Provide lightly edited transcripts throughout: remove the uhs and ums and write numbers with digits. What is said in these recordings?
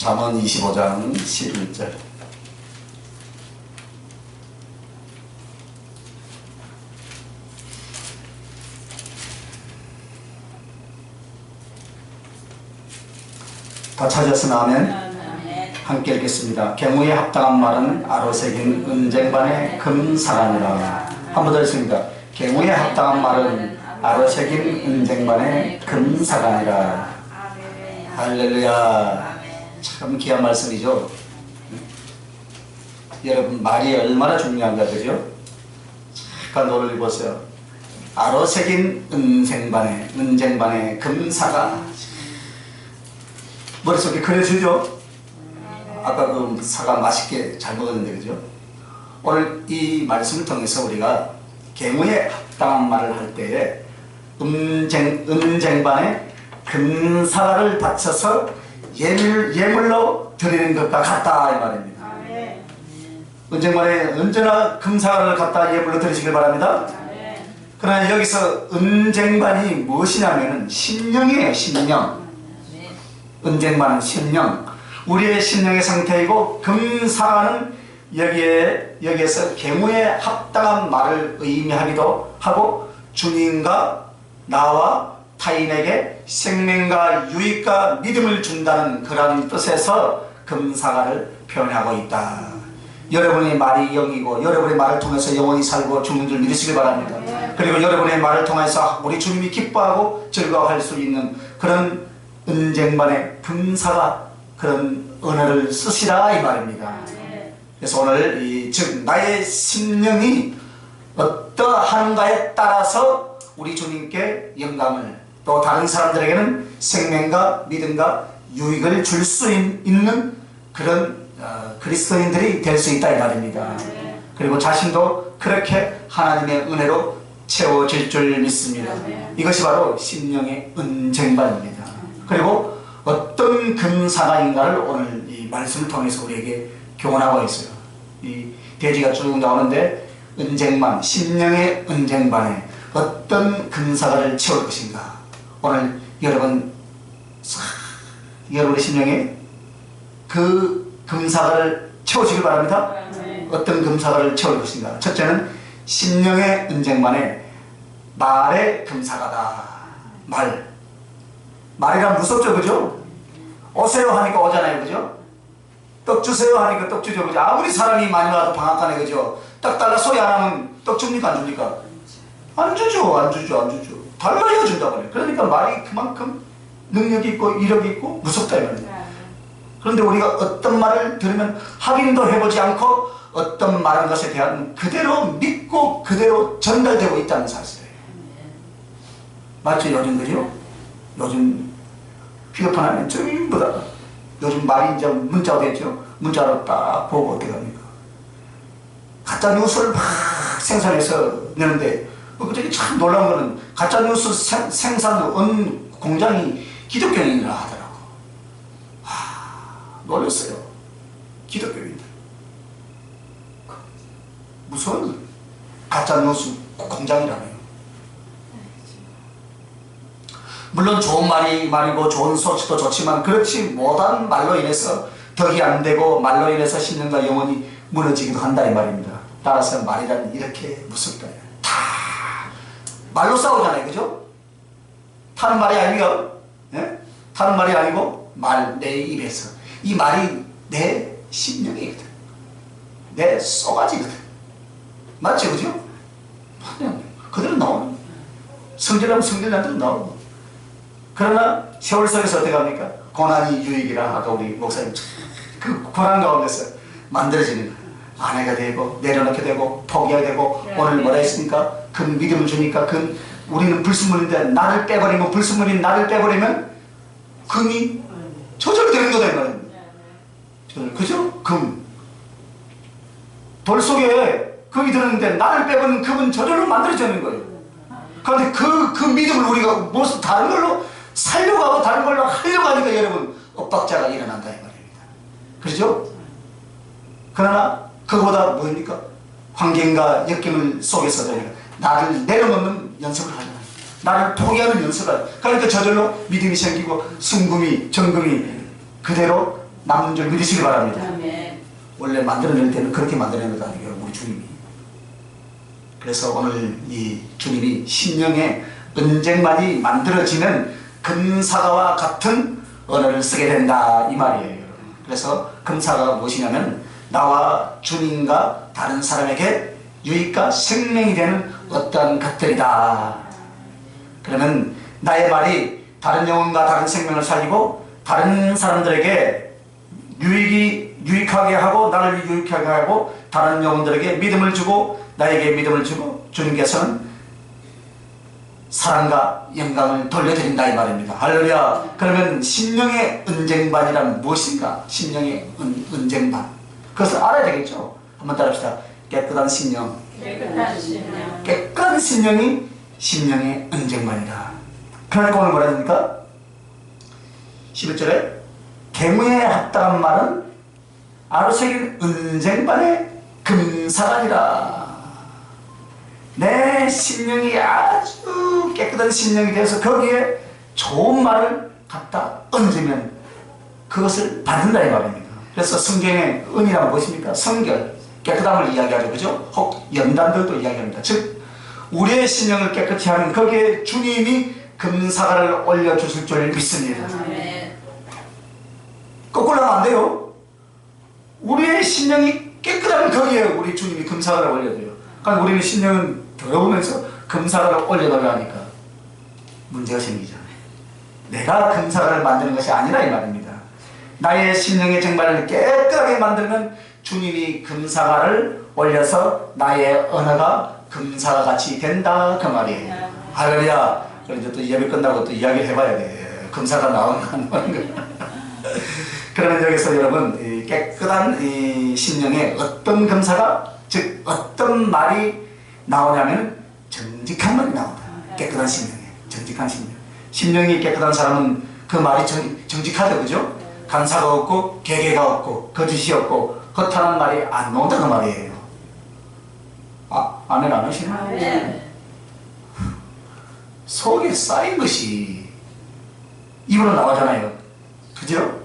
잠언 25장 11절. 다 찾았으나 아멘. 함께 읽겠습니다. 경우에 합당한 말은 아로새긴 은쟁반의 금사라니라. 한 번 더 읽습니다. 경우에 합당한 말은 아로새긴 은쟁반의 금사라니라. 할렐루야. 참 귀한 말씀이죠. 여러분, 말이 얼마나 중요한가, 그죠? 잠깐 노를 보세요. 아로새긴 은쟁반의 금사가 머릿속에 그려지죠? 아까 그 사과 맛있게 잘 먹었는데, 그죠? 오늘 이 말씀을 통해서 우리가 경우에 합당한 말을 할 때에 은쟁반에 금사과를 바쳐서 예물로 드리는 것과 같다, 이 말입니다. 은쟁반에 언제나 금사과를 갖다 예물로 드리시길 바랍니다. 그러나 여기서 은쟁반이 무엇이냐면은 심령이에요, 심령. 은쟁반은 심령, 우리의 심령의 상태이고, 금사과는 여기에서 경우에 합당한 말을 의미하기도 하고, 주님과 나와 타인에게 생명과 유익과 믿음을 준다는 그런 뜻에서 금사과를 표현하고 있다. 여러분의 말이 영이고, 여러분의 말을 통해서 영원히 살고 죽는 줄 믿으시길 바랍니다. 그리고 여러분의 말을 통해서 우리 주님이 기뻐하고 즐거워할 수 있는 그런 은쟁반의 금사과, 그런 언어를 쓰시라, 이 말입니다. 그래서 오늘 즉 나의 심령이 어떠한가에 따라서 우리 주님께 영감을, 또 다른 사람들에게는 생명과 믿음과 유익을 줄 수 있는 그런 그리스도인들이 될 수 있다, 이 말입니다. 그리고 자신도 그렇게 하나님의 은혜로 채워질 줄 믿습니다. 이것이 바로 심령의 은쟁반입니다. 그리고 어떤 금사과인가를 오늘 이 말씀을 통해서 우리에게 교훈하고 있어요. 이 대지가 쭉 나오는데, 은쟁반, 심령의 은쟁반에 어떤 금사과를 채울 것인가. 오늘 여러분의 심령에 그 금사과를 채우시길 바랍니다. 어떤 금사과를 채울 것인가. 첫째는 심령의 은쟁반에 말의 금사과다. 말이란 무섭죠, 그죠? 오세요 하니까 오잖아요, 그죠? 떡 주세요 하니까 떡 주죠, 그죠? 아무리 사람이 많이 와도 방앗간에, 그죠? 딱 달라 소리 안 하면 떡 줍니까, 안 줍니까? 안 주죠. 달라야 준다고 그래요. 그러니까 말이 그만큼 능력이 있고 이력이 있고 무섭다, 이 말이에요. 그런데 우리가 어떤 말을 들으면 확인도 해보지 않고 어떤 말한 것에 대한 그대로 믿고 그대로 전달되고 있다는 사실이에요. 맞죠, 요즘, 그죠? 요즘 휴대폰 하면 전부 다 요즘 말이 이제 문자가 됐죠. 문자로 딱 보고 어떻게 합니까? 가짜 뉴스를 막 생산해서 내는데, 그저기 참 놀라운 거는 가짜 뉴스 생산 공장이 기독교인이라 하더라고. 놀랐어요. 기독교인들. 무서운 가짜 뉴스 공장이라네요. 물론 좋은 말이고 좋은 소식도 좋지만, 그렇지 못한 말로 인해서 덕이 안 되고 말로 인해서 심령과 영혼이 무너지기도 한다, 이 말입니다. 따라서 말이란 이렇게 무섭다. 다 말로 싸우잖아요, 그죠? 타는 말이 아니고, 타는 말이 아니고 내 입에서, 이 말이 내 심령이거든, 내 쏘가지거든. 맞죠, 그죠? 그대로 나오는, 성질하면 성질난대로 나오고. 그러나 세월 속에서 어떻게 합니까? 고난이 유익이라, 아까 우리 목사님 그 고난 가운데서 만들어지는 거예요. 아내가 되고 내려놓게 되고 포기하게 되고, 오늘 뭐라 했습니까? 그 믿음을 주니까, 우리는 불순물인데 나를 빼버리면, 불순물인 나를 빼버리면 금이 저절로 되는 거다, 이 말입니다. 그죠? 돌 속에 금이 들었는데 나를 빼버리면 금은 저절로 만들어지는 거예요. 그런데 그 믿음을 우리가 무슨 다른 걸로 살려고 하고 다른 걸로 하려고 하니까 여러분 엇박자가 일어난다, 이 말입니다. 그렇죠? 그러나 그거보다 뭐입니까? 환경과 역경을 속에서 저희가 나를 내려놓는 연습을 하잖아요. 나를 포기하는 연습을 하잖아요. 그러니까 저절로 믿음이 생기고 순금이 정금이 그대로 남는 줄 믿으시기 바랍니다. 아멘. 원래 만들어낼 때는 그렇게 만들어낸 것 아니에요, 우리 주님이. 그래서 오늘 이 주님이 심령의 은쟁반이 만들어지는 금사과와 같은 언어를 쓰게 된다 이 말이에요. 그래서 금사과가 무엇이냐면 나와 주님과 다른 사람에게 유익과 생명이 되는 어떤 것들이다. 그러면 나의 말이 다른 영혼과 다른 생명을 살리고 다른 사람들에게 유익하게 하고 나를 유익하게 하고 다른 영혼들에게 믿음을 주고 나에게 믿음을 주고 주님께서는 사랑과 영광을 돌려드린다 이 말입니다. 할렐루야. 그러면 심령의 은쟁반이란 무엇인가? 심령의 은쟁반, 그것을 알아야 되겠죠. 한번 따라합시다. 깨끗한 심령, 깨끗한 심령, 깨끗한 심령이 심령의 은쟁반이다. 그러니까 오늘 뭐라 합니까? 11절에 계무에 합당한 말은 아로새긴 은쟁반의 금사간이라. 내 심령이 아주 깨끗한 심령이 되어서 거기에 좋은 말을 갖다 얹으면 그것을 받는다 이 말입니다. 그래서 성경의 은이란 무엇입니까? 성결, 깨끗함을 이야기하죠. 그죠? 혹 연단들도 이야기합니다. 즉 우리의 심령을 깨끗이 하면 거기에 주님이 금사과를 올려주실 줄 믿습니다. 아멘. 거꾸로 하면 안 돼요. 우리의 심령이 깨끗하면 거기에 우리 주님이 금사과를 올려줘요. 그러니까 우리는 심령은 더러우면서 금사과를 올려놓으려 하니까 문제가 생기잖아요. 내가 금사과를 만드는 것이 아니라 이 말입니다. 나의 심령의 정말을 깨끗하게 만들면 주님이 금사과를 올려서 나의 언어가 금사과 같이 된다 그 말이에요. 할렐루야. 그럼 이제 또 예배 끝나고 또 이야기를 해봐야 돼. 금사가 나오는가 안 나오는가. 그러면 여기서 여러분 이 깨끗한 이 심령에 어떤 금사가, 즉 어떤 말이 나오냐면 정직한 말이 나온다. 깨끗한 심령에 정직한 심령. 심령이 깨끗한 사람은 그 말이 정직하다, 그죠? 간사가 없고 계계가 없고 거짓이 없고 허탄한 말이 안 나온다 그 말이에요. 아멘 안 하시나요? 아멘. 속에 쌓인 것이 입으로 나오잖아요. 그죠?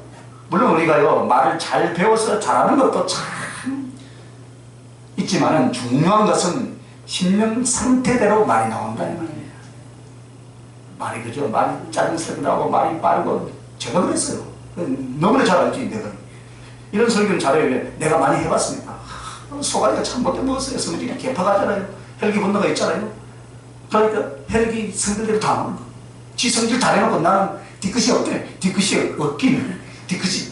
물론 우리가요 말을 잘 배워서 잘하는 것도 참 있지만은 중요한 것은 심령 상태대로 말이 나온다 이 말이에요. 말이 그죠? 말이 짜증스럽게 나오고 말이 빠르고 제가 그랬어요. 너무나 잘 알지 내가. 이런 설교는 잘해요. 내가 많이 해봤으니까. 소가리가 참 못돼 먹었어요. 성질이 개파가잖아요. 혈기 분노가 있잖아요. 그러니까 혈기 성질대로 다 하는 거. 지 성질 다 해놓고 나는 뒤끝이 없대. 뒤끝이 없긴 뒤끝이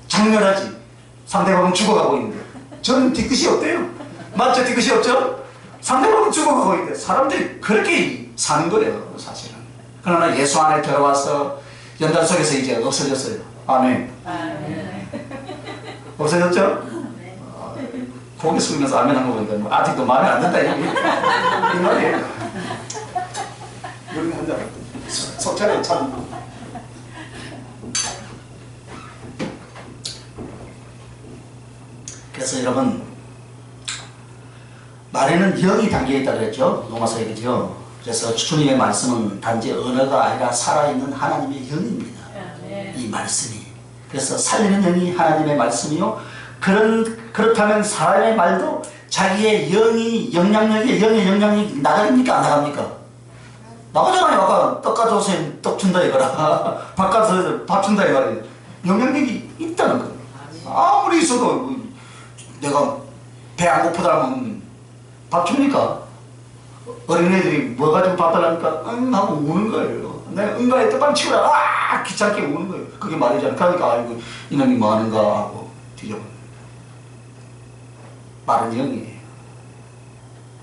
장렬하지. 상대방은 죽어가고 있는데 저는 뒤끝이 없대요. 맞죠? 뒤끝이 없죠? 상대방은 죽어가고 있는데 사람들이 그렇게 사는 거예요 사실은. 그러나 예수 안에 들어와서 연단 속에서 이제 없어졌어요. 아멘. 아멘. 없어졌죠? 고개 숙이면서 아멘 한 거 보니까 뭐 아직도 마음에 안 든다 이 말이에요. 여기 한 잔 속차려 참. 그래서 여러분 말에는 영이 담겨있다 그랬죠? 로마서에 그죠? 그래서 주님의 말씀은 단지 언어가 아니라 살아있는 하나님의 영입니다. 이 말씀이. 그래서 살리는 영이 하나님의 말씀이요. 그렇다면 사람의 말도 자기의 영의 영향력이 나갑니까 안 나갑니까? 나가잖아요. 아까 떡 가져오세요. 떡 준다 이거라. 밥 가져오세요. 밥 준다 이거라. 영향력이 있다는 거예요. 아무리 있어도 내가 배 안 고프다면 밥 줍니까? 어린애들이 뭐 가지고 밥 달라니까 응 하고 우는 거예요. 내가 응가에 빨리 치우라. 아 귀찮게 우는 거예요. 그게 말이잖아. 그러니까 아이고 이놈이 뭐 하는가 하고 뒤져보는 말은 영이에요.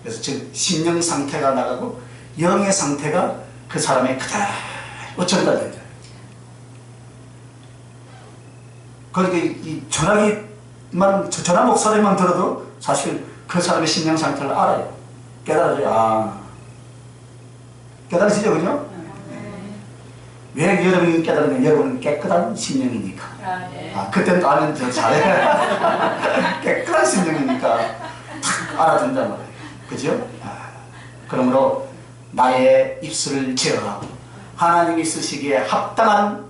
그래서 즉 심령 상태가 나가고 영의 상태가 그 사람의 그대로 전달된다. 그러니까 이 전화 목소리만 들어도 사실 그 사람의 심령 상태를 알아요. 깨달아져요. 깨달으시죠, 그죠? 왜 여러분이 깨달으면 여러분은 깨끗한 심령이니까. 그때는 또 알면 더 잘해. 깨끗한 심령이니까 탁 알아듣는단 말이에요. 그죠? 그러므로 나의 입술을 제어하고 하나님이 쓰시기에 합당한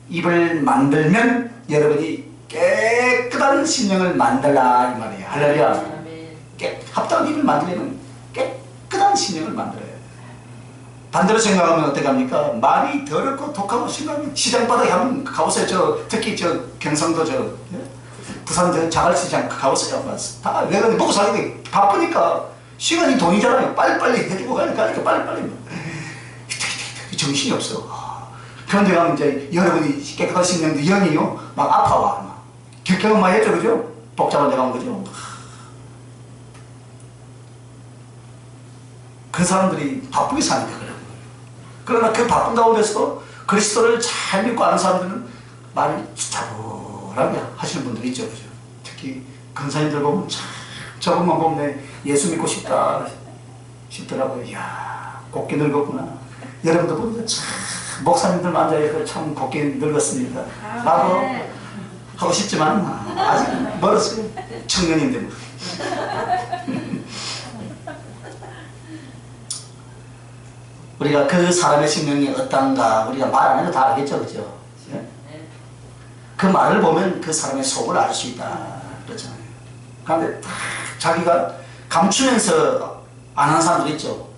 입을 만들면 여러분이 깨끗한 심령을 만들라 이 말이에요. 할렐루야. 아멘. 합당한 입을 만들려면 깨끗한 심령을 만들어야 돼요. 반대로 생각하면 어떻게 합니까? 말이 더럽고 독하고 심하면 시장바닥에 한번 가보세요. 특히 경상도 부산 자갈시장 가보세요. 다 왜 그런지 먹고 살기 바쁘니까 시간이 돈이잖아요. 빨리빨리 해주고 가니까 빨리빨리 정신이 없어. 그런데 가면 이제 여러분이 깨끗한 심령도 영이요 막 아파와 막 경험 많이 했죠, 그죠? 복잡한 데 가면 그죠? 그 사람들이 바쁘게 사니까 그래요. 그러나 그 바쁜 가운데서도 그리스도를 잘 믿고 아는 사람들은 말을 차분하게 하시는 분들이 있죠, 그죠? 특히 근사님들 보면 참 저것만 보면 내 예수 믿고 싶다 싶더라고요. 이야, 곱게 늙었구나. 여러분도 보면 참 목사님들만 앉아있고 참 곱게 늙었습니다. 나도 하고 싶지만 아직 멀었어요. 청년인데 뭐. 우리가 그 사람의 심령이 어떤가 우리가 말 안 해도 다 알겠죠, 그죠? 그 말을 보면 그 사람의 속을 알 수 있다 그렇잖아요. 그런데 다 자기가 감추면서 안 하는 사람들 있죠.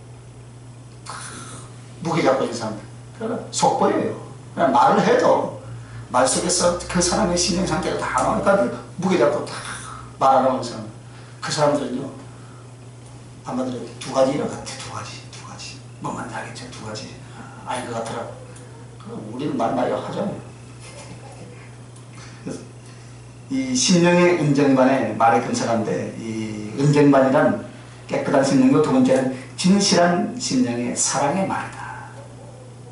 무게 잡고 있는 사람들. 그러나 속 보여요. 그냥 말을 해도 말 속에서 그 사람의 심령 상태가 다 나오니까 무게 잡고 다 말 안 하는 사람. 그 사람들은요 한마디로 두 가지 이런 것 같아. 두 가지. 뭐만 알겠죠. 두 가지. 아닌 것 같더라. 그럼 우리는 말 많이 하잖아요. 그래서 이 심령의 은쟁반에 말이 근사한데 이 은쟁반이란 깨끗한 심령이고 두 번째는 진실한 심령의 사랑의 말이다.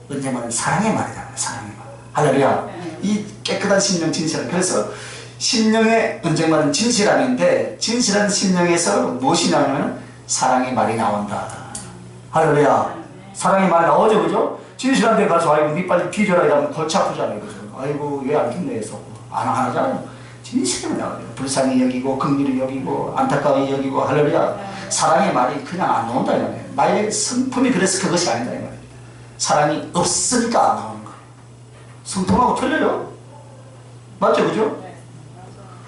은쟁반은 사랑의 말이다. 사랑의 말. 할렐루야. 이 깨끗한 심령 진실한. 그래서 심령의 은쟁반은 진실함인데 진실한 심령에서 무엇이냐면 사랑의 말이 나온다. 할렐루야. 사랑의 말이 나오죠, 그죠? 진실한 데 가서 아이고 니 빨리 뒤져라 이러면 골치 아프잖아요, 그죠? 아이고 왜 안 듣네 해서 안 하잖아요. 진실하게 나와요. 불쌍히 여기고 긍휼히 여기고 안타까이 여기고 할렐루야. 사랑의 말이 그냥 안 나온다 이 말이에요. 나의 성품이 그래서 그것이 아니다 이 말이에요. 사랑이 없으니까 안 나오는 거예요. 성품하고 틀려요. 맞죠, 그죠?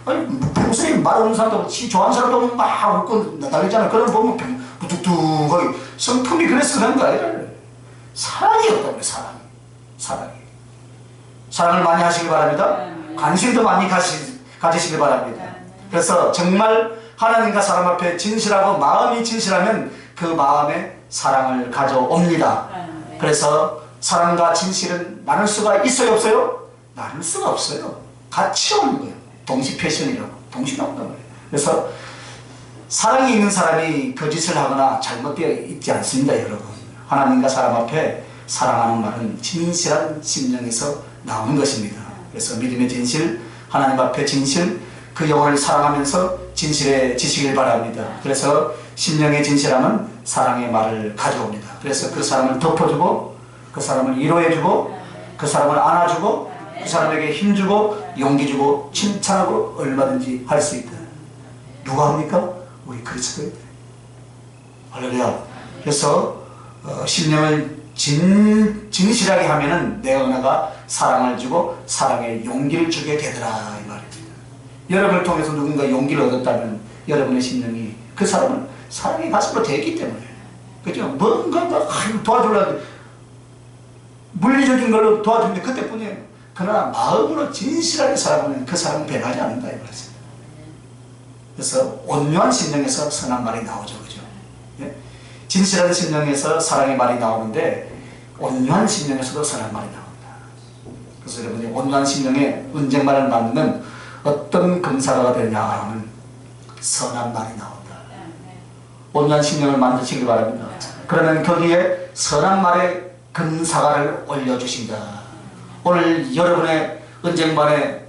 아니 평소에 말 없는 사람도 지 좋아하는 사람도 막 웃고 난리잖아요. 그런 거 보면 무뚝뚝하게 성품이 그래서 그런 거 아니라 사랑이 없다고요. 사랑을 많이 하시기 바랍니다. 관심도 많이 가지시기 바랍니다. 그래서 정말 하나님과 사람 앞에 진실하고 마음이 진실하면 그 마음에 사랑을 가져옵니다. 그래서 사랑과 진실은 나눌 수가 있어요, 없어요? 나눌 수가 없어요. 같이 오는 거예요. 동시 패션이라고. 동시 나온단 말이에요. 그래서 사랑이 있는 사람이 거짓을 하거나 잘못되어 있지 않습니다, 여러분. 하나님과 사람 앞에 사랑하는 말은 진실한 심령에서 나오는 것입니다. 그래서 믿음의 진실, 하나님 앞에 진실, 그 영혼을 사랑하면서 진실해지시길 바랍니다. 그래서 심령의 진실함은 사랑의 말을 가져옵니다. 그래서 그 사람을 덮어주고 그 사람을 위로해주고 그 사람을 안아주고 그 사람에게 힘주고 용기주고 칭찬하고 얼마든지 할 수 있다. 누가 합니까? 우리 그리스도예요. 할렐루야. 그래서 심령을 진실하게 하면은 내 은혜가 사랑을 주고 사랑의 용기를 주게 되더라 이 말입니다. 여러분을 통해서 누군가 용기를 얻었다면 여러분의 심령이 그 사람은 사랑의 가슴으로 되기 때문에 그죠? 뭔가 도와주려고 물리적인 걸로 도와주는데 그때뿐이에요. 그러나 마음으로 진실하게 살아가면 그 사람은 변하지 않는다 이 말이죠. 그래서 온유한 심령에서 선한 말이 나오죠, 그죠? 예? 진실한 심령에서 사랑의 말이 나오는데 온유한 심령에서도 선한 말이 나온다. 그래서 여러분이 온유한 심령에 은쟁말을 만들면 어떤 금사가 되냐 하면 선한 말이 나온다. 온유한 심령을 만드시기 바랍니다. 그러면 거기에 선한 말의 금사가를 올려주신다. 오늘 여러분의 은쟁반에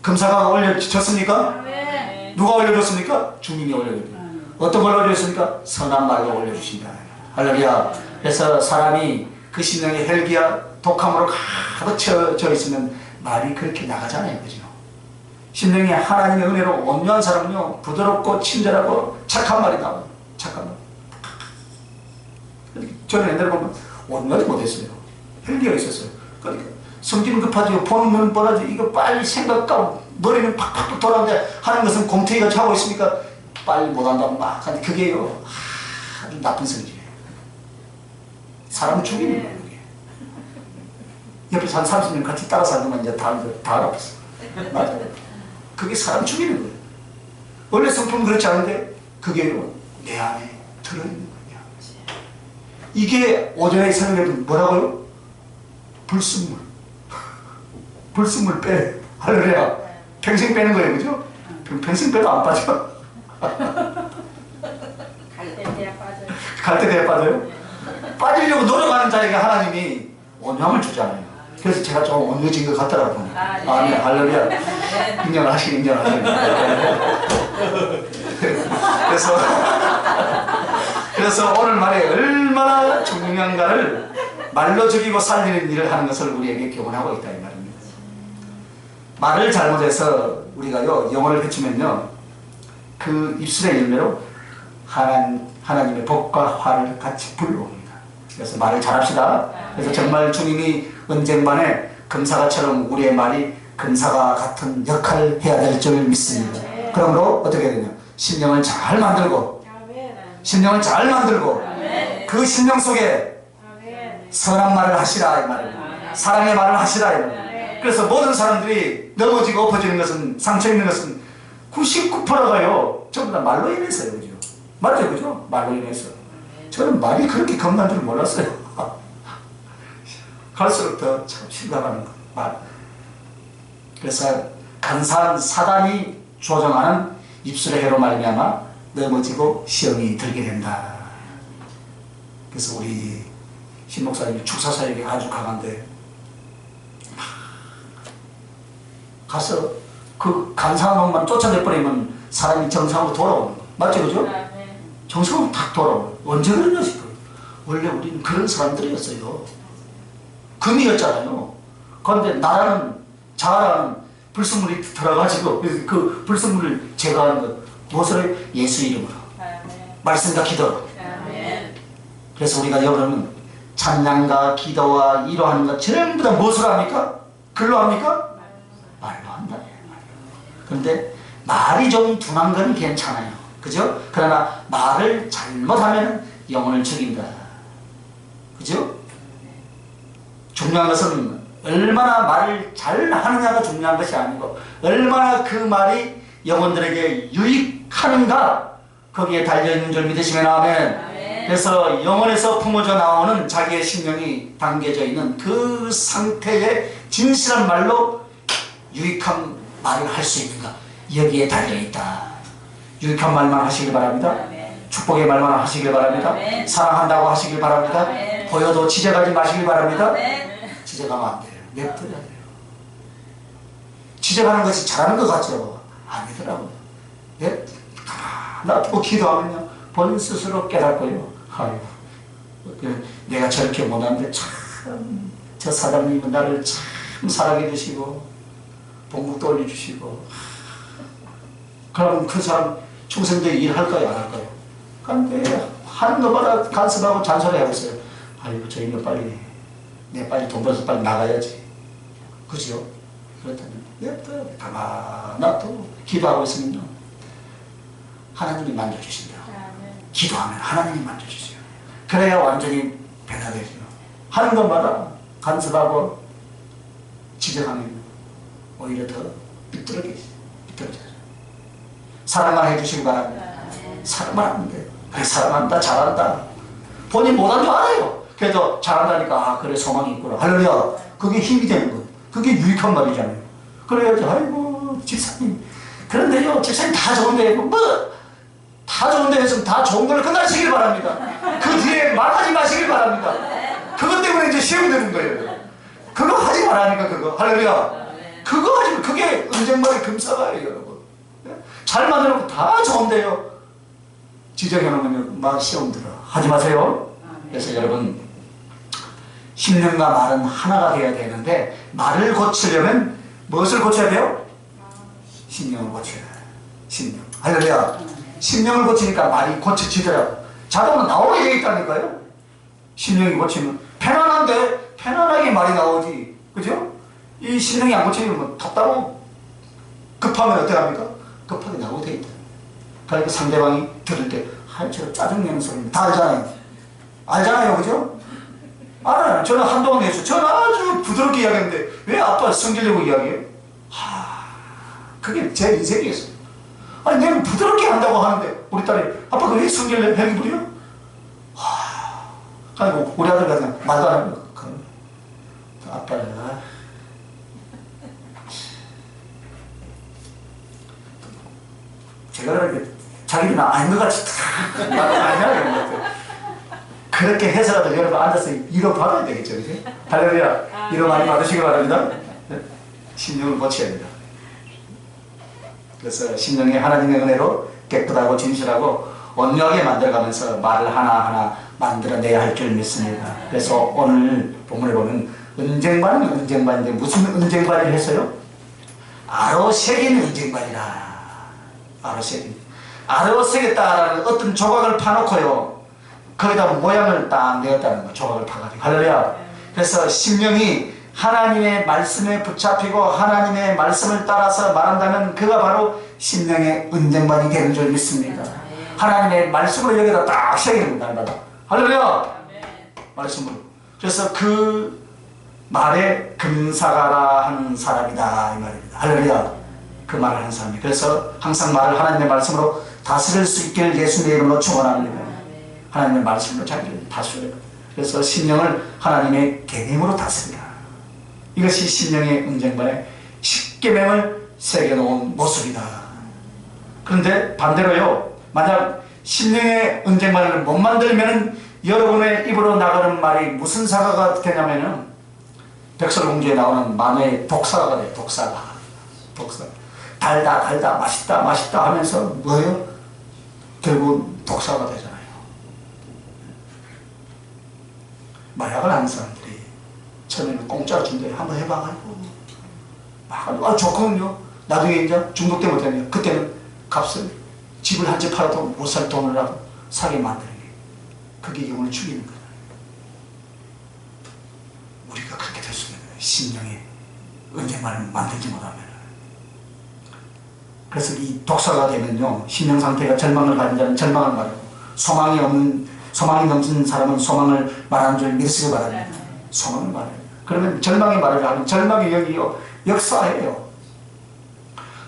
금사가가 올려졌습니까? 네. 누가 올려줬습니까? 주님이 올려줬습니다. 어떤 걸 올려줬습니까? 선한 말로 올려주신다. 할렐루야. 그래서 사람이 그 심령에 헬기야 독함으로 가득 채워져 있으면 말이 그렇게 나가잖아요, 그죠? 심령이 하나님의 은혜로 온유한 사람은요 부드럽고 친절하고 착한 말이 나와요. 착한 말. 저는 옛날에 보면 온유하지 못했어요. 헬기가 있었어요. 그러니까 성질은 급하죠. 보는 눈은 뻔하죠. 이거 빨리 생각하고 머리는 팍팍 돌아오는데 하는 것은 곰탱이가 하고 있으니까 빨리 못한다고 막 하는데 그게요 아주 나쁜 성질이에요. 사람 죽이는 거예요. 그게. 옆에서 한 30년 같이 따라 살면 이제 다 알아봤어. 맞아요. 그게 사람 죽이는 거예요. 원래 성품은 그렇지 않은데 그게요 내 안에 들어있는 거냐. 이게 오전에 설명해도 뭐라고요? 불순물. 불순물 빼. 할렐루야. 평생 빼는 거예요. 그죠? 평생 빼도 안 빠져. 갈 때 돼야 빠져요. 갈 때 돼야 빠져요? 빠지려고 노력하는 자에게 하나님이 온유함을 주잖아요. 그래서 제가 좀 온유해진 것 같더라고요. 네. 할렐루야. 인정하시긴. 그래서 오늘 말에 얼마나 중요한가를 말로 죽이고 살리는 일을 하는 것을 우리에게 교훈하고 있다 이 말입니다. 말을 잘못해서 우리가요 영혼을 해치면요 그 입술의 열매로 하나님의 복과 화를 같이 불러옵니다. 그래서 말을 잘합시다. 그래서 정말 주님이 언쟁반에 금사가처럼 우리의 말이 금사가 같은 역할을 해야 될 줄 믿습니다. 그러므로 어떻게 되냐? 심령을 잘 만들고 그 심령 속에 선한 말을 하시라 이 말입니다. 사랑의 말을 하시라 이 말입니다. 그래서 모든 사람들이 넘어지고 엎어지는 것은 상처 있는 것은 99%가요 전부 다 말로 인해서요. 그죠? 맞죠? 그죠? 말로 인해서. 저는 말이 그렇게 겁난 줄 몰랐어요. 갈수록 더 참 심각한 말. 그래서 간사한 사단이 조정하는 입술의 해로 말미암아 넘어지고 시험이 들게 된다. 그래서 우리 신 목사님이 축사사역이 아주 강한데 가서 그 간사한 놈만 쫓아내버리면 사람이 정상으로 돌아오는 거 맞죠? 그죠? 정상으로 탁 돌아오는 거. 언제 그런 것일까? 원래 우리는 그런 사람들이었어요. 금이었잖아요. 그런데 나라는 자아라는 불순물이 들어가지고 그 불순물을 제거하는 것 무엇으로? 예수 이름으로 말씀과 기도로. 그래서 우리가 여러분 찬양과 기도와 이로하는 것 전부 다 무엇으로 합니까? 글로 합니까? 말로 한다. 그런데 말이 좀 둔한 건 괜찮아요. 그죠? 그러나 말을 잘못하면 영혼을 죽인다. 그죠? 중요한 것은 얼마나 말을 잘 하느냐가 중요한 것이 아니고 얼마나 그 말이 영혼들에게 유익하는가 거기에 달려있는 줄 믿으시면 아멘. 그래서 영혼에서 품어져 나오는 자기의 심령이 담겨져 있는 그 상태의 진실한 말로 유익한 말을 할 수 있는가 여기에 달려있다. 유익한 말만 하시길 바랍니다. 축복의 말만 하시길 바랍니다. 사랑한다고 하시길 바랍니다. 보여도 지적하지 마시길 바랍니다. 지적하면 안 돼요. 냅둬야 돼요. 지적하는 것이 잘하는 것 같죠? 아니더라고요. 놔두고 기도하면요 본인 스스로 깨닫고요. 아이고 내가 저렇게 못하는데 참 저 사장님은 나를 참 사랑해 주시고 봉급도 올려주시고 그럼 그 사람 충성되게 일할까요? 안 할까요? 그런데 하는 것마다 간섭하고 잔소리하고 있어요. 아이고 저 인간 빨리 내 빨리 돈 벌어서 빨리 나가야지. 그죠? 그렇다면 냅둬요. 가만 놔두고 기도하고 있으면요 하나님이 만져주신다. 기도하면 하나님이 만져주세요. 그래야 완전히 변화되죠. 하는 것마다 간섭하고 지적하면 오히려 더 비뚤어져요. 사랑만 해주시기 바랍니다. 사랑만 하면 돼요. 그래 사랑한다 잘한다 본인 못한 줄 알아요. 그래도 잘한다니까 아 그래 소망이 있구나 할렐루야. 그게 힘이 되는 거예요. 그게 유익한 말이잖아요. 그래야지 아이고 집사님 그런데요 집사님 다 좋은데 뭐 다 좋은데 해서 다 좋은 걸로 끝나시길 바랍니다. 그 뒤에 말하지 마시길 바랍니다. 그것 때문에 이제 시험 되는 거예요. 그거 하지 말라니까 그거 할렐루야. 그거 하지 마. 그게 은쟁반의 금사가예요 여러분. 잘 만들어놓고 다 좋은데요 지적해놓으면 막 시험 들어 하지 마세요. 그래서 여러분 심령과 말은 하나가 되어야 되는데 말을 고치려면 무엇을 고쳐야 돼요? 심령을 고쳐야 돼요. 심령 할렐루야. 심령을 고치니까 말이 고쳐지더라고. 자동으로 나오게 되어 있다니까요. 심령이 고치면 편안한데 편안하게 말이 나오지 그죠? 이 신령이 안 고쳐지면 답답하고 급하면 어떻게 합니까? 급하게 나오게 돼 있다. 그러니까 상대방이 들을 때 저 짜증내는 소리입니다. 다 알잖아요. 알잖아요, 그죠? 알아요. 저는 한동안 했어요. 저는 아주 부드럽게 이야기했는데 왜 아빠 성질내고 이야기해요? 그게 제 인생이었어요. 아니 내가 부드럽게 한다고 하는데 우리 딸이 아빠 그 왜 성질내 헬기 부려? 아이고 우리 아들 같은 말도 안 하고 아빠는 제가 그렇게 자기는 아닌 것 같이 아니야. 그렇게 해서라도 여러분 앉아서 위로 받아야 되겠죠, 그죠? 할렐루야. 위로 많이 받으시기 바랍니다. 심령을 고쳐야 됩니다. 그래서 심령이 하나님의 은혜로 깨끗하고 진실하고 온유하게 만들어가면서 말을 하나하나 만들어내야 할 줄 믿습니다. 그래서 오늘 본문에 보면 은쟁반은 은쟁반인데 무슨 은쟁반을 했어요? 아로새긴 은쟁반이라. 아로새겠다라는 어떤 조각을 파놓고요. 거기다 모양을 딱 내었다는 거, 조각을 파가지고. 할렐루야. 그래서 심령이 하나님의 말씀에 붙잡히고 하나님의 말씀을 따라서 말한다면 그가 바로 심령의 은쟁반이 되는 줄 믿습니다. 하나님의 말씀으로 여기다 딱 새기는 날마다. 할렐루야. 말씀으로. 그래서 그 말에 금사가라 하는 사람이다 이 말입니다. 할렐루야. 그 말을 하는 사람이. 그래서 항상 말을 하나님의 말씀으로 다스릴 수 있기를 예수님의 이름으로 축원합니다. 하나님의 말씀으로 자기를 다스려요. 그래서 심령을 하나님의 계명으로 다스리라. 이것이 심령의 은쟁반에 십계명을 새겨놓은 모습이다. 그런데 반대로요, 만약 심령의 은쟁반을 못 만들면 여러분의 입으로 나가는 말이 무슨 사과가 되냐면은 백설공주에 나오는 만화의 독사가 돼요. 독사. 달다 맛있다 하면서 뭐예요? 결국 독사가 되잖아요. 마약을 하는 사람들이 처음에는 공짜로 준대. 한번 해봐가지고 막 좋거든요. 나중에 이제 중독돼 못하면 그때는 값을 집을 한 채 팔아도 못 살 돈을 하고 사게 만드는 게 그게 영혼을 죽이는 거예요. 우리가 그렇게 될 수 있는 거예요. 심령에 은쟁반을 만들지 못하면. 그래서 이 독사가 되면요, 심령 상태가 절망을 가진 자는 절망을 말하고 소망이 넘치는 사람은 소망을 말하는 줄 믿으시기 바랍니다. 소망을 말해요. 그러면 절망의 말을 하면 절망의 영이 역사해요.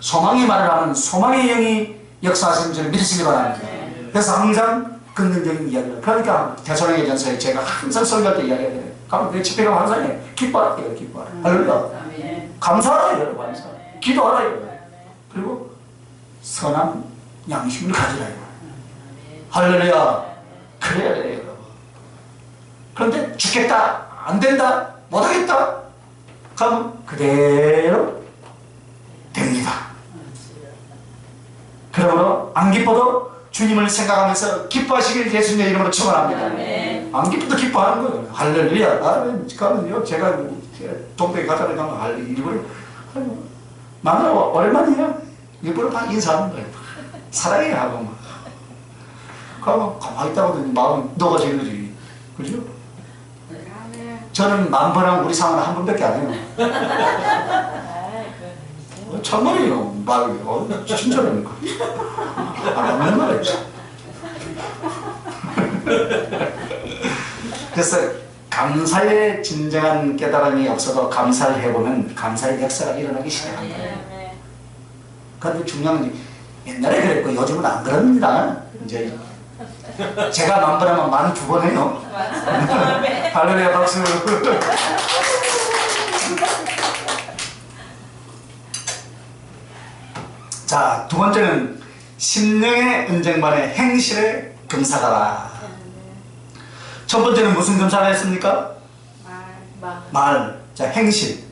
소망의 말을 하면 소망의 영이 역사하시는 줄 믿으시기 바랍니다. 그래서 항상 긍정적인 이야기를. 그러니까 데살로니가전서에 제가 항상 설교할 때 이야기해요. 가면 내 집에 가면 항상 해. 기뻐하라. 할렐루야. 감사하라. 여러분. 기도하라. 그리고 선한 양심을 가지라. 할렐루야. 그래야 돼요, 여러분. 그런데 죽겠다, 안 된다, 못하겠다 그러면 그대로 됩니다. 그러므로 안 기뻐도 주님을 생각하면서 기뻐하시길 예수님의 이름으로 축원합니다. 안 기뻐도 기뻐하는 거예요. 할렐루야. 가면요, 제가 동백에 가자면 가면 할 일부러 만나러 오랜만이야. 일부러 막 인사하는 거예요. 사랑해 하고 막. 그러면 가만히 있다가도 마음이 녹아지는 거지. 그죠? 저는 만번하고 우리 상은 한 번밖에 안 해요. 참말이에요. 말이. 진짜라니까. 안 맞는 말이죠. 그래서 감사의 진정한 깨달음이 없어도 감사를 해보면 감사의 역사가 일어나기 시작합니다. 그런데 중요한 건 옛날에 그랬고 요즘은 안 그럽니다. 이제 제가 만번하면 만 두 번 해요. 할렐루야 박수. 자, 두 번째는 심령의 은쟁반의 행실의 금사가라. 첫 번째는 무슨 금사가 했습니까? 말. 자, 행실.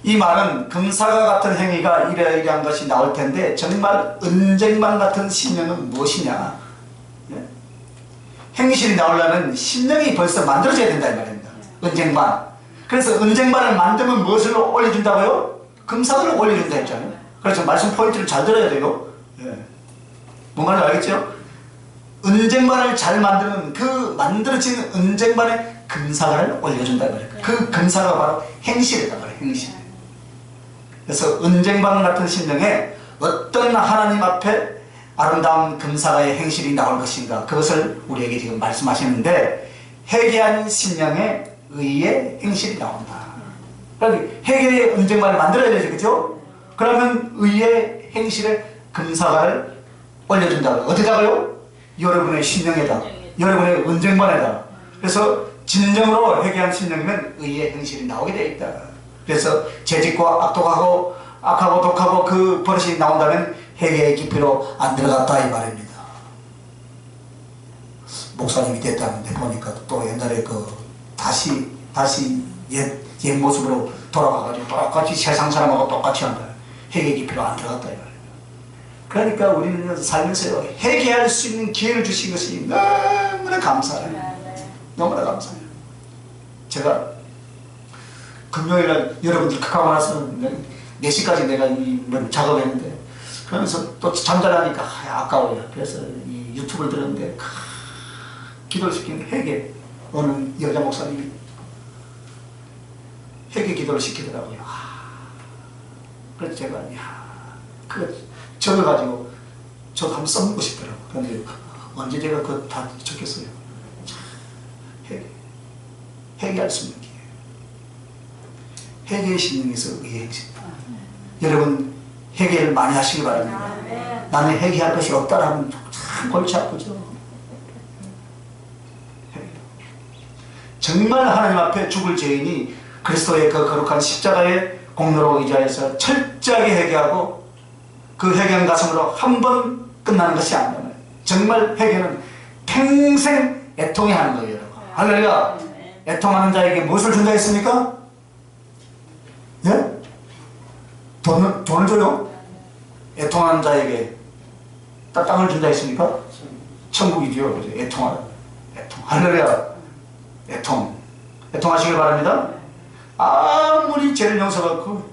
이 말은 금사가 같은 행위가 이러이러한 것이 나올 텐데 정말 은쟁반 같은 심령은 무엇이냐? 행실이 나오려면 심령이 벌써 만들어져야 된다 이 말입니다. 은쟁반. 그래서 은쟁반을 만들면 무엇을 올려준다고요? 금사를 올려준다 했잖아요. 그래서 말씀 포인트를 잘 들어야 돼요. 뭔 말인지 알겠죠? 은쟁반을 잘 만드는 그 만들어진 은쟁반에 금사과를 올려준다 말이에요. 그 금사가 바로 행실이다 말이에요. 행실. 그래서 은쟁반 같은 심령에 어떤 하나님 앞에 아름다운 금사과의 행실이 나올 것인가, 그것을 우리에게 지금 말씀하시는데, 회개한 심령에 의의 행실이 나온다. 그러니까 회개의 은쟁반을 만들어야 되죠, 그죠? 그러면 의의 행실에 금사과를 올려준다. 어디다가요? 여러분의 심령에다, 여러분의 은쟁반에다. 그래서 진정으로 회개한 심령이면 의의 행실이 나오게 되어 있다. 그래서 죄짓고 악독하고 악하고 독하고 그 버릇이 나온다면 회개의 깊이로 안 들어갔다 이 말입니다. 목사님이 됐다는데 보니까 또 옛날에 그 다시 옛 모습으로 돌아가가지고 똑같이 세상 사람하고 똑같이 한다. 회개 깊이로 안 들어갔다 이 말입니다. 그러니까 우리는 살면서 회개할 수 있는 기회를 주신 것이 너무나 감사해요. 너무나 감사해요. 제가 금요일날 여러분들 극하고 나서 4시까지 내가 작업했는데, 그러면서 또 잠자라니까 아까워요. 그래서 이 유튜브를 들었는데 기도를 시키는 회개, 어느 여자 목사님이 회개 기도를 시키더라고요. 그래서 제가 그거 적어가지고 저도 한번 써보고 싶더라고요. 그런데 언제 제가 그거 다 적겠어요. 회개할 수 있는 기회. 회개의 심령에서 의의 행실. 여러분 회개를 많이 하시기 바랍니다. 나는 회개할 것이 없다라면 참 골치 아프죠. 정말 하나님 앞에 죽을 죄인이 그리스도의 그 거룩한 십자가의 공로로 의지하여서 철저하게 회개하고 그 회개한 가슴으로 한 번 끝나는 것이 아니에요. 정말 회개는 평생 애통해 하는 거예요. 할렐루야. 애통하는 자에게 무엇을 준다 했습니까? 예? 돈을 줘요? 애통하는 자에게 땅을 준다 했습니까? 천국이죠. 애통하라. 애통. 할렐루야. 애통하시길 바랍니다. 아무리 죄를 용서받고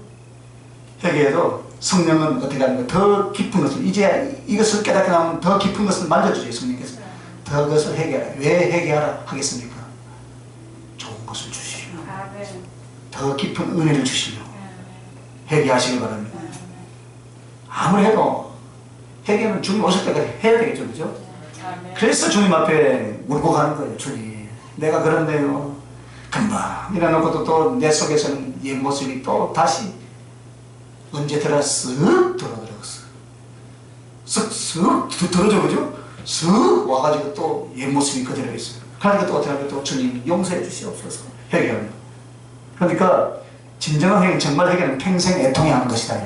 회개해도 성령은 어떻게 하는가? 더 깊은 것을, 이제 이것을 깨닫게 나면 더 깊은 것을 만져주세요. 성령께서 더 그것을 회개하라. 왜 회개하라 하겠습니까? 좋은 것을 주시며 더 깊은 은혜를 주시며 회개하시길 바랍니다. 아무리 해도 회개는 주님 오실 때까지 해야 되겠죠, 그죠? 그래서 주님 앞에 울고 가는 거예요. 주님, 내가 그런데요, 금방 일어나고도 또 내 속에서는 옛 모습이 또 다시 언제 들어 쓱 들어들어갔어. 쓱 들어져, 그죠? 쓱 와가지고 또 옛 모습이 그대로 있어요. 그러니까 또 어떻게 하면 또 주님 용서해 주시옵소서 회개합니다. 그러니까 진정한 회개, 정말 회개는 평생 애통해야 하는 것이다.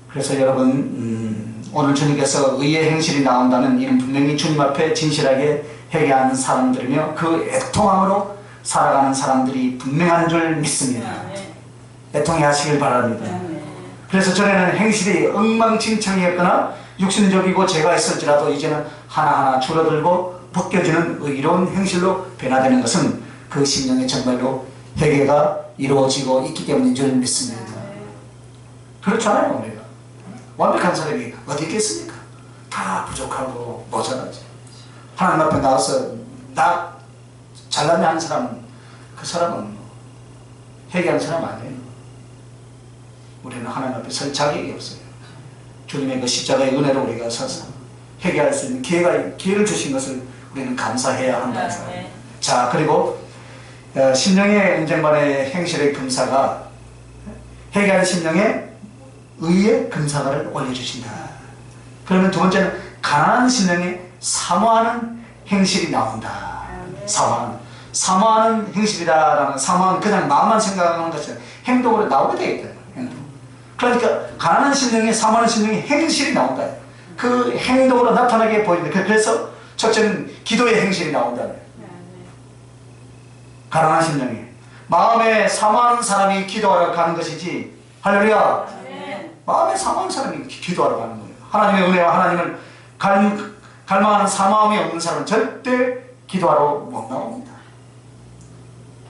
그래서 여러분, 오늘 주님께서 의의 행실이 나온다는 이는 분명히 주님 앞에 진실하게 회개하는 사람들이며 그 애통함으로 살아가는 사람들이 분명한 줄 믿습니다. 애통해 하시길 바랍니다. 그래서 전에는 행실이 엉망진창이었거나 육신적이고 죄가 있을지라도 이제는 하나하나 줄어들고 벗겨지는 의로운 행실로 변화되는 것은 그 심령에 정말로 회개가 이루어지고 있기 때문인 줄 믿습니다. 그렇잖아요. 우리가 완벽한 사람이 어디 있겠습니까? 다 부족하고 모자라지. 하나님 앞에 나와서 나 잘나게 하는 사람은, 그 사람은 회개하는 사람 아니에요. 우리는 하나님 앞에 설 자격이 없어요. 주님의 그 십자가의 은혜로 우리가 서서 회개할 수 있는 기회를 주신 것을 우리는 감사해야 한다. 자, 그리고 심령의 은쟁반의 행실의 금사가 회개한 심령에 의의 금사가를 올려주신다. 그러면 두 번째는 가난한 심령에 사모하는 행실이 나온다. 사모하는 행실이다라는, 사모하는 그냥 마음만 생각하는 것이 행동으로 나오게 되겠다. 그러니까 가난한 심령에 사모하는 심령의 행실이 나온다. 그 행동으로 나타나게 보인다. 그래서 첫째는 기도의 행실이 나온다. 가난한 심령에 마음에 사모하는 사람이 기도하러 가는 것이지. 할렐루야. 마음에 사모하는 사람이 기도하러 가는 거예요. 하나님의 은혜와 하나님을 갈망하는 사모함이 없는 사람은 절대 기도하러 못 나옵니다.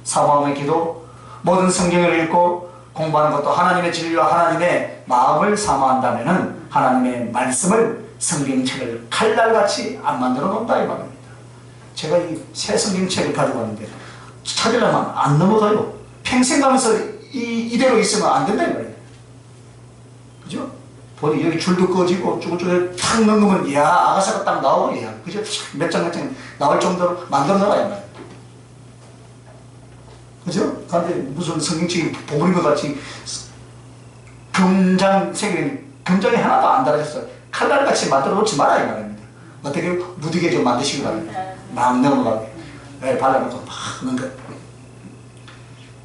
사모함의 기도, 모든 성경을 읽고 공부하는 것도 하나님의 진리와 하나님의 마음을 사모한다면 하나님의 말씀을 성경책을 칼날같이 안 만들어 놓는다 이 말입니다. 제가 이 새 성경책을 가지고 왔는데 찾으려면 안 넘어가요. 평생 가면서 이대로 있으면 안 된다 이 말이에요. 그죠? 보니 여기 줄도 꺼지고 쭈글쭈글 탁 넘으면 이야 아가사가 딱 나오고 이야 그죠? 몇 장 나올 정도로 만들어 놔야 말이에요. 그죠? 근데 무슨 성경책이 보물인 것 같이 금장이 하나도 안 달아졌어요. 칼날같이 만들어 놓지 마라 이 말입니다. 어떻게 무디게 좀 만드시기 바랍니다. 막 넘어가게. 네, 발라놓고 막 넘겨.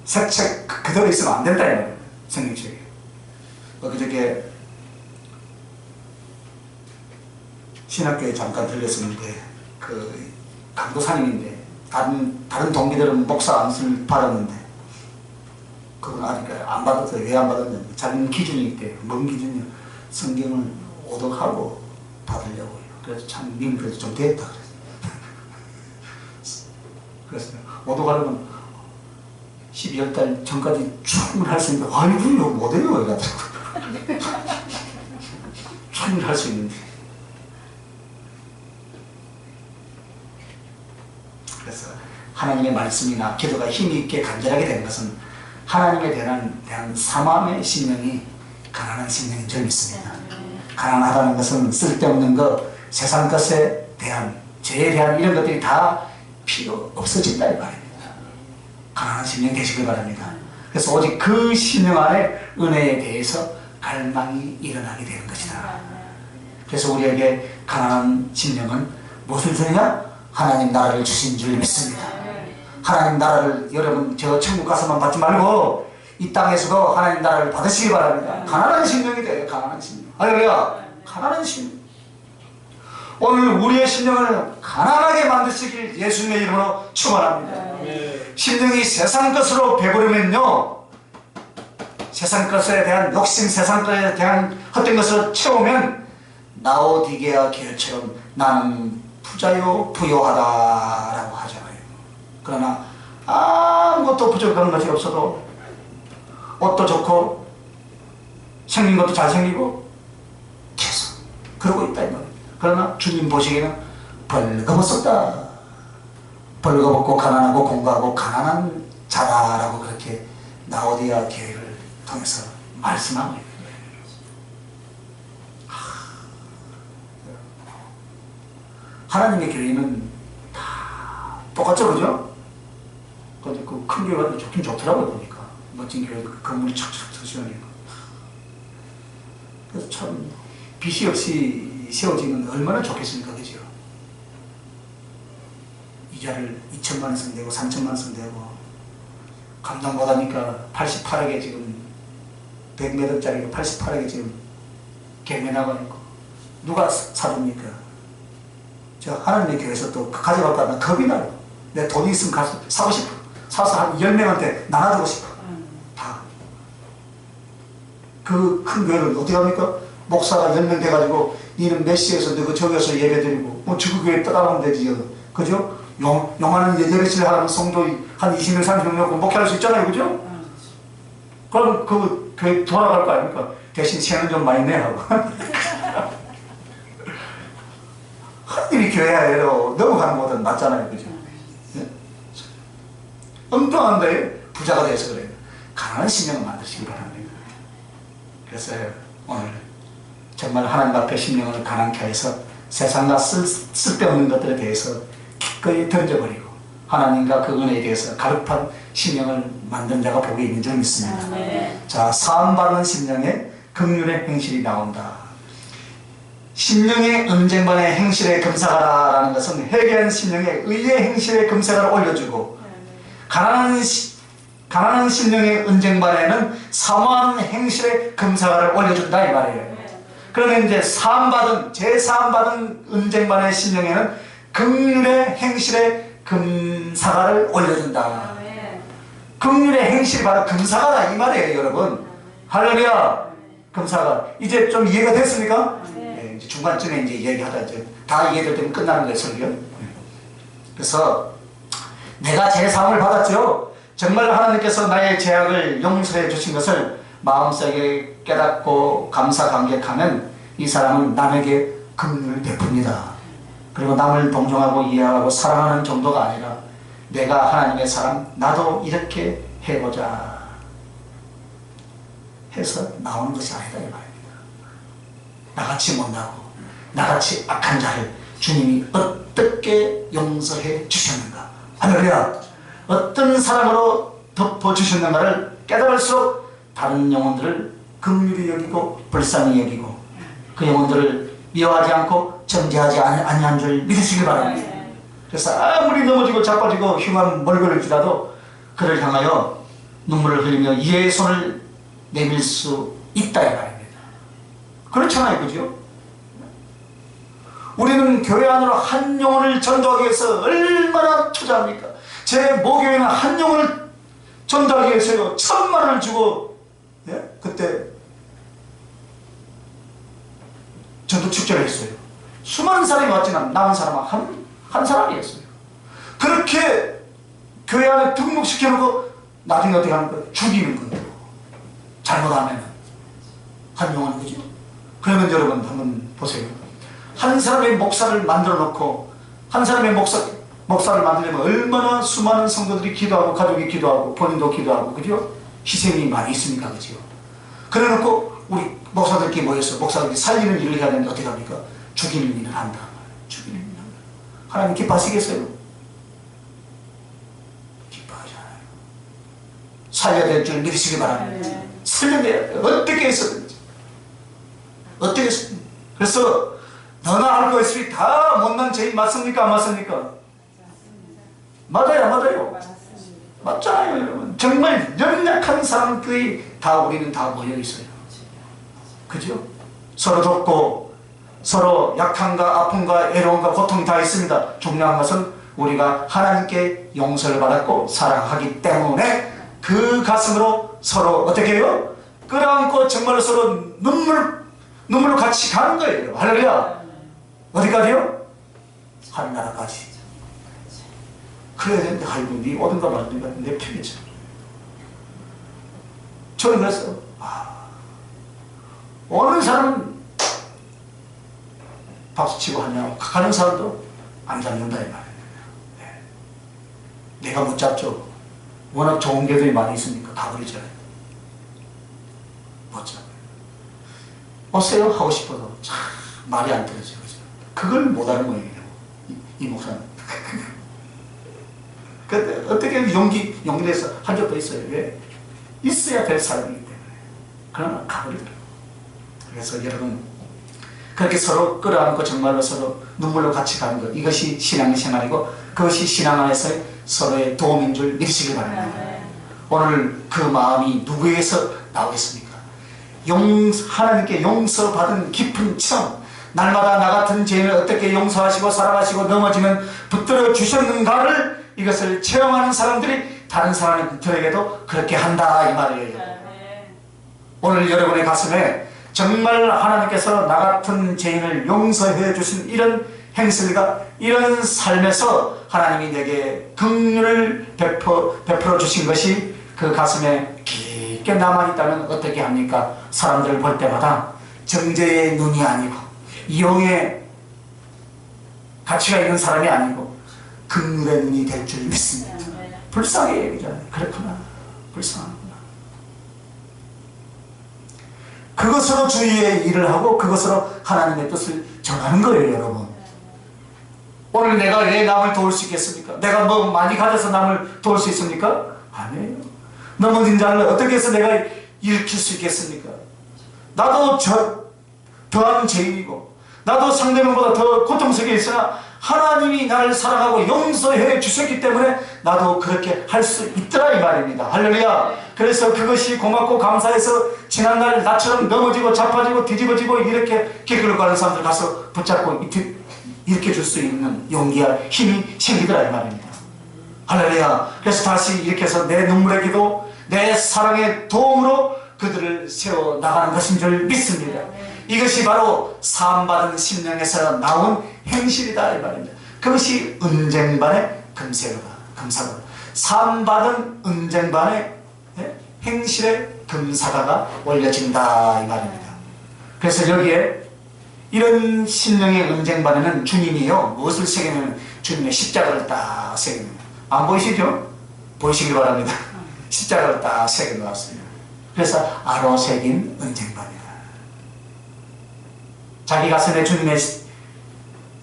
새 책 그대로 있으면 안 된다 이 말이에요. 성경책이. 그저께 신학교에 잠깐 들렸었는데 그 강도사님인데 다른 동기들은 목사 안수를 받았는데 그건 아직 안 받았어요. 왜 안 받았냐면 자기는 기준이 있대요. 뭔 기준이요? 성경을 오독하고 받으려고요. 그래서 참 님 그래도 좀 됐다 그래서 오독하려면 12월달 전까지 충분히 할 수 있는데 아이고 이거 못해요 이러더라고요. 충분히 할 수 있는데 그래서 하나님의 말씀이나 기도가 힘이 있게 간절하게 되는 것은 하나님에 대한 사모함의 심령이 가난한 심령인 줄 믿습니다. 가난하다는 것은 쓸데없는 것, 세상 것에 대한 죄에 대한 이런 것들이 다 필요 없어진다 이 말입니다. 가난한 심령 되시길 바랍니다. 그래서 오직 그 심령 안에 은혜에 대해서 갈망이 일어나게 되는 것이다. 그래서 우리에게 가난한 심령은 무엇을 주느냐? 하나님 나라를 주신 줄 믿습니다. 하나님 나라를 여러분 저 천국 가서만 받지 말고 이 땅에서도 하나님 나라를 받으시기 바랍니다. 가난한 심령이 돼요. 가난한 심령. 할렐루야. 가난한 심령. 오늘 우리의 심령을 가난하게 만드시길 예수님의 이름으로 축원합니다. 심령이 세상 것으로 배부르면요 세상 것에 대한 욕심, 세상 것에 대한 헛된 것을 채우면 라오디게아 교회처럼 나는 부자요 부요하다라고 하잖아요. 그러나 아무것도 부족한 것이 없어도 옷도 좋고 생긴 것도 잘생기고 계속 그러고 있다 이 말입니다. 그러나 주님 보시기에는 벌거벗었다. 벌거벗고 가난하고 공부하고 가난한 자다라고 그렇게 라오디게아 교회를 통해서 말씀하고 있는 거예요. 하나님의 교회는 다 똑같죠, 그죠? 근데 그 큰 교회가 좋긴 좋더라고요, 보니까. 멋진 교회, 그 건물이 착착 터지니까. 그래서 참, 빚이 없이 세워지면 얼마나 좋겠습니까, 그죠? 이자를 2천만 원 선대고, 3천만 원 선대고, 감당 못하니까 88억에 지금, 100몇 억짜리가 88억에 지금 경매 나가 있고, 누가 사줍니까? 제가 하나님의 교회에서 또 가져갈까 하면 겁이 나요. 내 돈이 있으면 가서 사고 싶어. 사서 한 10명한테 나눠주고 싶어. 다. 그 큰 교회를 어떻게 합니까? 목사가 10명 돼가지고 니는 메시에서 너그 저기서 예배드리고 뭐 저그 교회 떠나가면 되지. 그죠? 용하는 예배실 하는 성도 한 20명, 30명 놓고 목회할 수 있잖아요. 그죠? 그럼 그 교회 돌아갈 거 아닙니까? 대신 세는 좀 많이 내 하고. 하나님이 교회로 넘어가는 것은 맞잖아요. 그죠? 네? 엉뚱한데 부자가 돼서 그래요. 가난한 심령을 만드시기 바랍니다. 그래서 오늘 정말 하나님 앞에 심령을 가난케 해서 세상과 쓸데없는 것들에 대해서 기꺼이 던져버리고 하나님과 그 은혜에 대해서 가득한 심령을 만든 자가 복이 있는 줄 믿습니다. 자, 사함받는 심령에 긍휼의 행실이 나온다. 심령의 은쟁반의 행실에 금사가라 라는 것은 회개한 심령의 의의 행실에 금사가를 올려주고 가난한 심령의 은쟁반에는 사모한 행실에 금사가를 올려준다 이 말이에요. 그러면 이제 제사함받은 은쟁반의 심령에는 긍휼의 행실에 금사가를 올려준다. 긍휼의 행실이 바로 금사가다 이 말이에요 여러분. 할렐루야. 금사가 이제 좀 이해가 됐습니까? 이제 중간쯤에 이제 얘기하다 이제 다 이해될 때면 끝나는 거예요, 설교. 그래서 내가 제사함을 받았죠. 정말 하나님께서 나의 죄악을 용서해 주신 것을 마음속에 깨닫고 감사 감격하면 이 사람은 남에게 긍휼을 베풉니다. 그리고 남을 동정하고 이해하고 사랑하는 정도가 아니라 내가 하나님의 사람, 나도 이렇게 해보자 해서 나오는 것이 아니다 이 말입니다. 나같이 못나고 나같이 악한 자를 주님이 어떻게 용서해 주셨는가, 할렐루야. 어떤 사랑으로 덮어주셨는가를 깨달을수록 다른 영혼들을 긍휼히 여기고 불쌍히 여기고 그 영혼들을 미워하지 않고 정죄하지 아니한 줄 믿으시기 바랍니다. 그래서 아무리 넘어지고 자빠지고 흉한 멀거릴지라도 그를 향하여 눈물을 흘리며 이해의 손을 내밀 수 있다 이 말입니다. 그렇잖아요, 그죠? 우리는 교회 안으로 한 영혼을 전도하기 위해서 얼마나 투자합니까? 제 모교회는 한 영혼을 전도하기 위해서요 1,000만 원을 주고, 예? 그때 전도 축제를 했어요. 수많은 사람이 왔지만 남은 사람은 한 사람이었어요. 그렇게 교회 안에 등록시켜놓고 나중에 어떻게 하는 거예요? 죽이는 거예요. 잘못하면 한 영혼, 그죠? 그러면 여러분 한번 보세요. 한 사람의 목사를 만들어 놓고 한 사람의 목사를 만들려면 얼마나 수많은 성도들이 기도하고 가족이 기도하고 본인도 기도하고, 그죠? 희생이 많이 있습니까, 그죠? 그래 놓고 우리 목사들끼리 모여서 목사들이 살리는 일을 해야 되는데 어떻게 합니까? 죽이는 일을 한다. 죽이는 일을 한다. 하나님 기뻐하시겠어요? 기뻐하잖아요. 살려야 될 줄 믿으시기 바랍니다. 살려내야 돼요. 어떻게 했었든지. 어떻게 했었든지. 그래서 너나 할 거 있으니 다 못난 죄인 맞습니까? 안 맞습니까? 맞아요. 맞잖아요, 여러분. 정말 연약한 사람들이 다 우리는 다 모여 있어요. 그죠? 서로 돕고 서로 약함과 아픔과 애로움과 고통이 다 있습니다. 중요한 것은 우리가 하나님께 용서를 받았고 사랑하기 때문에 그 가슴으로 서로 어떻게 해요? 끌어안고 정말로 서로 눈물로 같이 가는 거예요. 할렐루야. 어디까지요? 하늘나라까지. 그래야 되는데 아이고 네 오든가 말든가 내 편이죠. 저는 그래서 어느 사람은 박수치고 하냐고 가는 사람도 안 잡는다 이 말이에요. 네. 내가 못 잡죠. 워낙 좋은 개들이 많이 있으니까 다 버리잖아요. 못 잡아요. 오세요 하고 싶어도 참 말이 안 들어져요. 그죠? 그걸 못하는 거예요. 이 목사는. 근데 어떻게 용기 내서 한 적도 있어요. 왜? 있어야 될 사람이기 때문에. 그러나 가버리더라고요. 그래서 여러분 그렇게 서로 끌어안고 정말로 서로 눈물로 같이 가는 것, 이것이 신앙생활이고 그것이 신앙 안에서의 서로의 도움인 줄 믿으시기 바랍니다. 오늘 그 마음이 누구에게서 나오겠습니까? 하나님께 용서받은 깊은 청, 날마다 나 같은 죄인을 어떻게 용서하시고 사랑하시고 넘어지면 붙들어 주셨는가를 이것을 체험하는 사람들이 다른 사람들에게도 그렇게 한다 이 말이에요. 오늘 여러분의 가슴에 정말 하나님께서 나 같은 죄인을 용서해 주신 이런 행실과 이런 삶에서 하나님이 내게 긍휼을 베풀어 주신 것이 그 가슴에 깊게 남아있다면 어떻게 합니까? 사람들을 볼 때마다 정죄의 눈이 아니고 이용의 가치가 있는 사람이 아니고 긍휼의 눈이 될 줄 믿습니다. 불쌍해 얘기잖아요. 그렇구나. 불쌍하구나. 그것으로 주위의 일을 하고 그것으로 하나님의 뜻을 전하는 거예요, 여러분. 오늘 내가 왜 남을 도울 수 있겠습니까? 내가 뭐 많이 가져서 남을 도울 수 있습니까? 아니에요. 넘어진 자를 어떻게 해서 내가 일으킬 수 있겠습니까? 나도 더한 죄인이고 나도 상대방보다 더 고통스럽게 있으나 하나님이 나를 사랑하고 용서해 주셨기 때문에 나도 그렇게 할 수 있더라 이 말입니다. 할렐루야. 그래서 그것이 고맙고 감사해서 지난날 나처럼 넘어지고 자빠지고 뒤집어지고 이렇게 길을 가는 사람들 가서 붙잡고 일으켜 줄 수 있는 용기와 힘이 생기더라 이 말입니다. 할렐루야. 그래서 다시 일으켜서 내 눈물의 기도, 내 사랑의 도움으로 그들을 세워 나가는 것인 줄 믿습니다. 이것이 바로 사함받은 심령에서 나온 행실이다 이 말입니다. 그것이 은쟁반의 금사가 사함받은 은쟁반의 행실의 금사가가 올려진다 이 말입니다. 그래서 여기에 이런 심령의 은쟁반에는 주님이요 무엇을 새기면 주님의 십자가를 딱 새깁니다. 안 보이시죠? 보이시길 바랍니다. 십자가를 딱 새겨놓았습니다. 그래서 아로 새긴 은쟁반이다. 자기 가슴에 주님의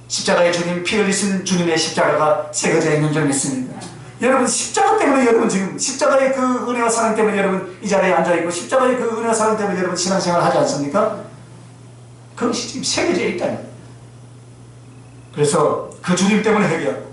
십자가에 주님 피 흘리신 주님의 십자가가 새겨져 있는 줄 믿습니다. 여러분 십자가 때문에 여러분 지금 십자가의 그 은혜와 사랑 때문에 여러분 이 자리에 앉아있고 십자가의 그 은혜와 사랑 때문에 여러분 신앙생활 하지 않습니까? 그것이 지금 새겨져 있다는 거예요. 그래서 그 주님 때문에 회개하고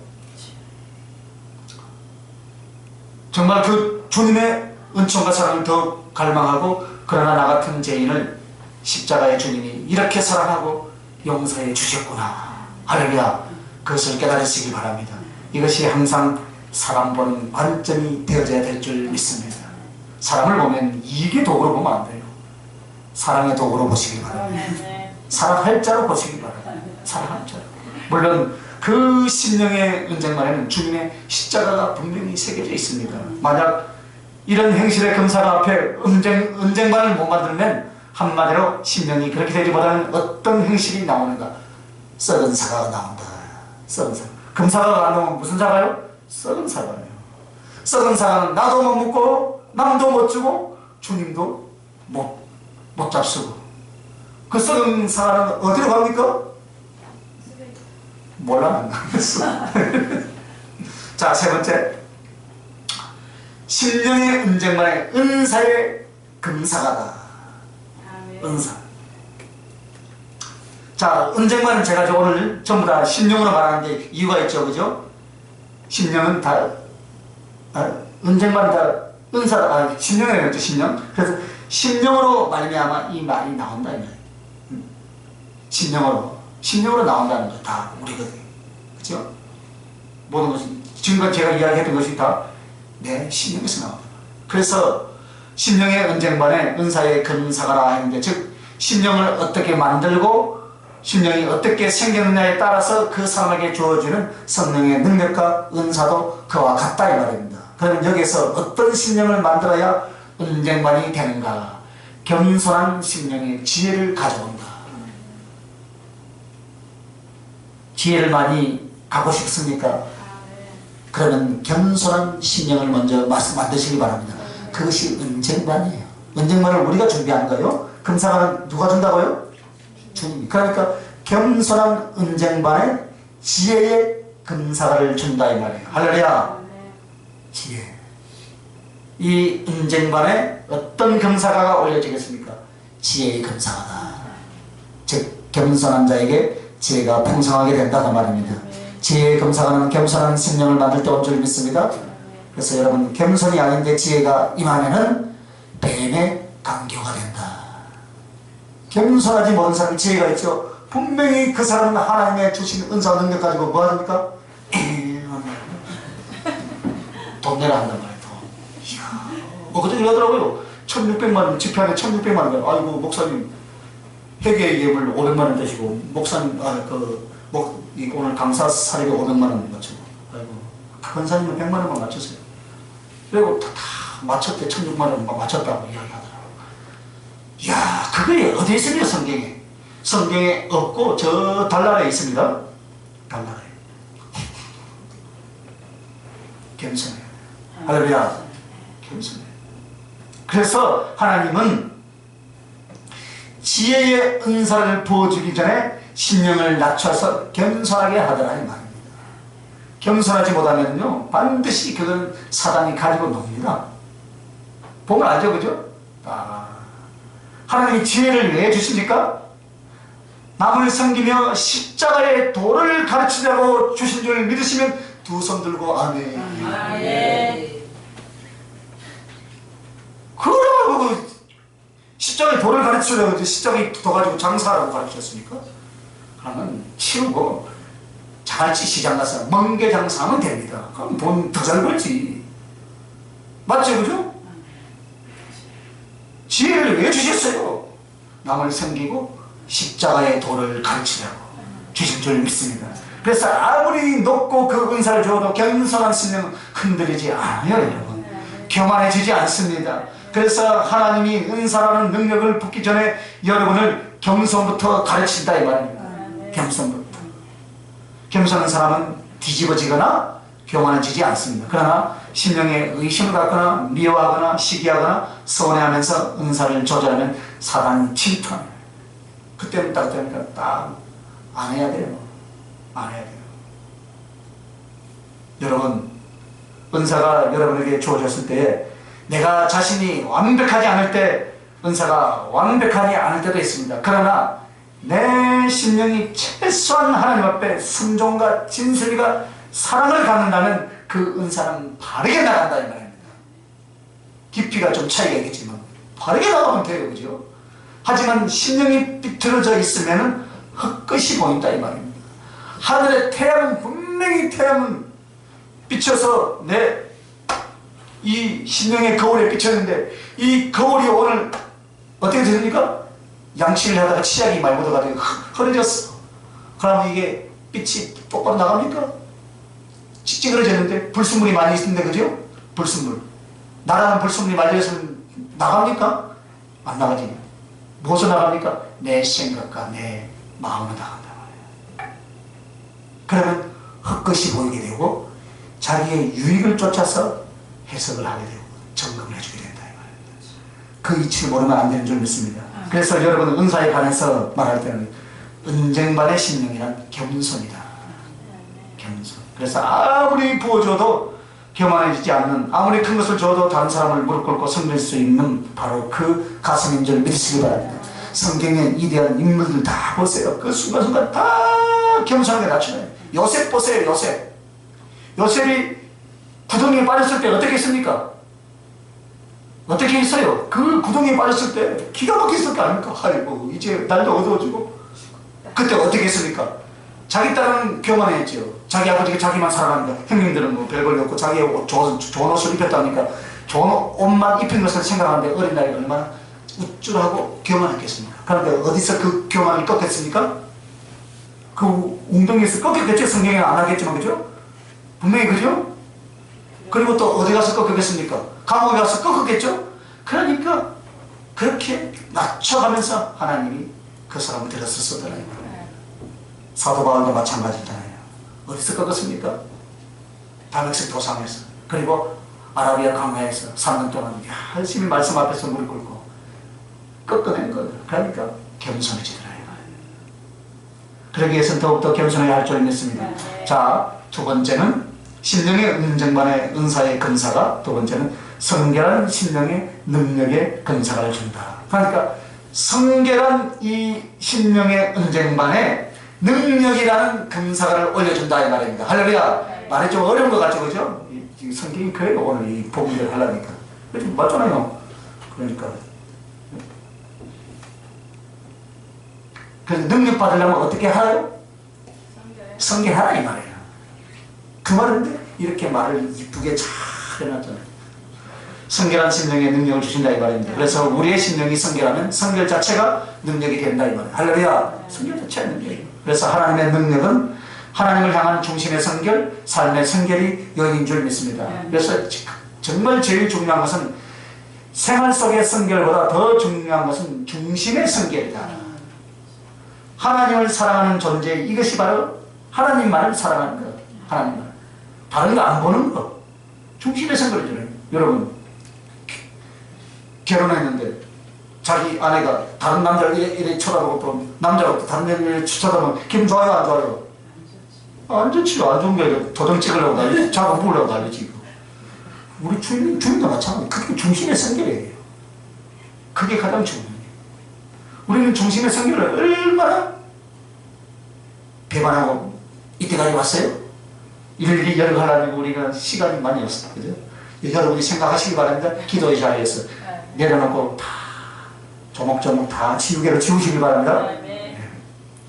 정말 그 주님의 은총과 사랑을 더 갈망하고 그러나 나 같은 죄인을 십자가의 주님이 이렇게 사랑하고 용서해 주셨구나. 할렐루야. 그것을 깨달으시기 바랍니다. 이것이 항상 사람 보는 관점이 되어져야 될 줄 믿습니다. 사람을 보면 이게 도구로 보면 안 돼요. 사랑의 도구로 보시기 바랍니다. 사랑할 자로 보시기 바랍니다. 사랑할 자로. 물론 그 심령의 은쟁반에는 주님의 십자가가 분명히 새겨져 있습니다. 만약 이런 행실의 금사가 앞에 은쟁반을 못 만들면 한마디로 심령이 그렇게 되기보다는 어떤 행실이 나오는가? 썩은 사과가 나온다. 썩은 사과. 금사과가 안 나오면 무슨 사과요? 썩은 사과예요. 썩은 사과는 나도 못 먹고 남도 못 주고 주님도 못 잡수고 그 썩은 사과는 어디로 갑니까? 몰라 안 가겠어. 자, 세 번째 심령의 은쟁반에 은사의 금사가다. 은사. 자, 은쟁반은 제가 오늘 전부 다 심령으로 말하는데 이유가 있죠, 그죠? 심령은 다 은쟁반은 다 은사, 심령이라고 했죠, 심령. 그래서 심령으로 말미암아 이 말이 나온다 이 말이에요. 심령으로 나온다는 거 다 우리거든요, 그죠? 모든 것은 지금까지 제가 이야기했던 것이 다 내 심령에서 나옵니다. 그래서 심령의 은쟁반에 은사의 금사가라 했는데, 즉 심령을 어떻게 만들고 심령이 어떻게 생겼느냐에 따라서 그 사람에게 주어지는 성령의 능력과 은사도 그와 같다 이 말입니다. 그러면 여기서 어떤 심령을 만들어야 은쟁반이 되는가? 겸손한 심령의 지혜를 가져온다. 지혜를 많이 갖고 싶습니까? 그러면 겸손한 심령을 먼저 만드시기 바랍니다. 그것이 은쟁반이에요. 은쟁반을 우리가 준비하는 거예요. 금사가는 누가 준다고요? 주님이. 그러니까 겸손한 은쟁반에 지혜의 금사가를 준다 이 말이에요. 할렐루야. 지혜. 이 은쟁반에 어떤 금사가가 올려지겠습니까? 지혜의 금사가다. 즉 겸손한 자에게 지혜가 풍성하게 된다는 말입니다. 지혜의 금사가는 겸손한 심령을 만들 때 온 줄 믿습니다. 그래서 여러분 겸손이 아닌데 지혜가 임하면은 뱀의 강교가 된다. 겸손하지 못한 사람이 지혜가 있죠. 분명히 그 사람은 하나님의 주신 은사와 능력 가지고 뭐 하십니까? 돈 내라 한단 말이에요. 이야, 그때 이러더라고요. 1600만원, 집회안에 1600만원. 아이고, 목사님, 회계 예물 500만원 되시고, 목사님, 오늘 강사 사례비 500만원 맞추고, 아이고, 권사님은 100만원만 맞추세요. 그리고 다 맞췄대, 16만원 맞췄다고 이야기하더라고요. 이야, 그게 어디에 있습니까, 성경에? 성경에 없고, 저 달나라에 있습니다. 달나라에. 겸손해. 할렐루야. 겸손해. 그래서 하나님은 지혜의 은사를 부어주기 전에 심령을 낮춰서 겸손하게 하더라 이 말입니다. 겸손하지 못하면요 반드시 그건 사단이 가지고 놉니다. 보면 알죠, 그죠? 하나님이 지혜를 왜 주십니까? 남을 섬기며 십자가의 도를 가르치자고 주신 줄 믿으시면 두 손 들고 아멘. 아멘. 그러라고 십자가의 도를 가르치려고 십자가의 도 가지고 장사하라고 가르쳤습니까? 그러면 치우고 자갈치 시장 가서 멍게 장사하면 됩니다. 그럼 돈 더 잘 벌지. 맞죠, 그죠? 지혜를 왜 주셨어요? 남을 섬기고 십자가의 도를 가르치려고 주신 줄 믿습니다. 그래서 아무리 높고 그 은사를 주어도 겸손한 심령은 흔들리지 않아요, 여러분. 교만해지지 않습니다. 그래서 하나님이 은사라는 능력을 붓기 전에 여러분을 겸손부터 가르친다 이 말입니다. 겸손부터. 겸손한 사람은 뒤집어지거나 교만해지지 않습니다. 그러나 심령에 의심을 갖거나 미워하거나 시기하거나 서운해하면서 은사를 조절하면 사단이 침투합니다. 그때는 딱 안 해야 돼요. 안 해야 돼요. 여러분, 은사가 여러분에게 주어졌을 때에 내가 자신이 완벽하지 않을 때 은사가 완벽하지 않을 때도 있습니다. 그러나 내 심령이 최소한 하나님 앞에 순종과 진실과 사랑을 갖는다면 그 은사는 바르게 나간다 이 말입니다. 깊이가 좀 차이가 있겠지만 바르게 나가면 돼요. 그죠? 하지만 심령이 비틀어져 있으면 헛것이 보인다 이 말입니다. 하늘의 태양은 분명히 태양은 비쳐서 내 이 심령의 거울에 비쳤는데 이 거울이 오늘 어떻게 되십니까? 양치를 하다가 치약이 많이 묻어가지고 흐려졌어. 그러면 이게 빛이 똑바로 나갑니까? 찌그러졌는데 불순물이 많이 있는데 그죠? 불순물. 나라는 불순물이 많이 있으면 나갑니까? 안 나가지. 무엇으로 나갑니까? 내 생각과 내 마음으로 나간단 말이에요. 그러면 헛것이 보이게 되고 자기의 유익을 쫓아서 해석을 하게 되고 점검을 해주게 된다 이 말입니다. 그 이치를 모르면 안 되는 줄 믿습니다. 그래서 여러분 은사에 관해서 말할 때는 은쟁반의 심령이란 겸손이다. 겸손. 그래서 아무리 부어줘도 교만해지지 않는, 아무리 큰 것을 줘도 다른 사람을 무릎 꿇고 섬길 수 있는 바로 그 가슴인 줄 믿으시기 바랍니다. 성경의 이대한 인물들 다 보세요. 그 순간순간 다 겸손하게 낮추어요. 요셉 보세요. 요셉이 구덩이에 빠졌을 때 어떻게 했습니까? 어떻게 했어요? 그 구덩이에 빠졌을 때 기가 막혔을 거 아닙니까? 아이고 이제 날도 어두워지고. 그때 어떻게 했습니까? 자기 딸은 교만했죠. 자기 아버지가 자기만 사랑합니다. 형님들은 뭐 별걸 없고 자기 좋은 옷을 입혔다니까 좋은 옷만 입힌 것을 생각하는데 어린 나이가 얼마나 우쭐하고 교만했겠습니까? 그런데 어디서 그 교만을 꺾였습니까? 그 웅덩이에서 꺾였겠죠. 성경에는 안 하겠지만 그죠? 분명히 그죠? 그리고 또 어디 가서 꺾였겠습니까? 감옥에 가서 꺾였겠죠? 그러니까 그렇게 낮춰가면서 하나님이 그 사람을 데려서 쓰더라고요. 사도 바울도 마찬가지잖아요. 어디서 꺾었습니까? 다메섹 도상에서. 그리고 아라비아 강가에서 3년 동안 열심히 말씀 앞에서 무릎 꿇고 꺾어낸 거예요. 그러니까 겸손해지더라고요. 그러기 위해서는 더욱더 겸손해야 할 줄 믿습니다. 자, 두 번째는 심령의 은정반의 은사의 근사가, 두 번째는 성결한 심령의 능력의 근사를 준다. 그러니까 성결한 이 심령의 은정반에 능력이라는 근사를 올려준다 이 말입니다. 할렐루야. 말이 좀 어려운 것 같죠, 그죠? 이 성경이 그래요. 오늘 이 복음을 하려니까 맞잖아요. 그러니까 그래서 능력 받으려면 어떻게 하라요? 성결하라 이 말이에요. 그 말인데 이렇게 말을 이쁘게 잘 해놨잖아요. 성결한 심령에 능력을 주신다 이 말입니다. 그래서 우리의 심령이 성결하면 성결 자체가 능력이 된다 이 말이에요. 할렐루야. 성결 자체가 능력이에요. 그래서 하나님의 능력은 하나님을 향한 중심의 성결, 삶의 성결이 여인인 줄 믿습니다. 그래서 정말 제일 중요한 것은 생활 속의 성결보다 더 중요한 것은 중심의 성결이다. 하나님을 사랑하는 존재, 이것이 바로 하나님만을 사랑하는 것. 하나님만. 다른 거 안 보는 거. 중심의 성결이잖아요. 여러분, 결혼했는데 자기 아내가 다른 남자를 이래 쳐다보고 또 남자가 또 다른 여자를 쳐다보면 기분 좋아요, 안 좋아요? 안 좋지요. 안 좋은 게 아니라 도장 찍으려고 난리지. 자고 부으려고 난리지. 우리 주님도 마찬가지. 그게 중심의 성결이에요. 그게 가장 중요해요. 우리는 중심의 성결을 얼마나 배반하고 이때까지 왔어요? 일일이 열거하려면 우리가 시간이 많이 없어요. 그죠? 여러분이 생각하시기 바랍니다. 기도의 자리에서 내려놓고 다 조목조목 다 지우개로 지우시기 바랍니다. 네.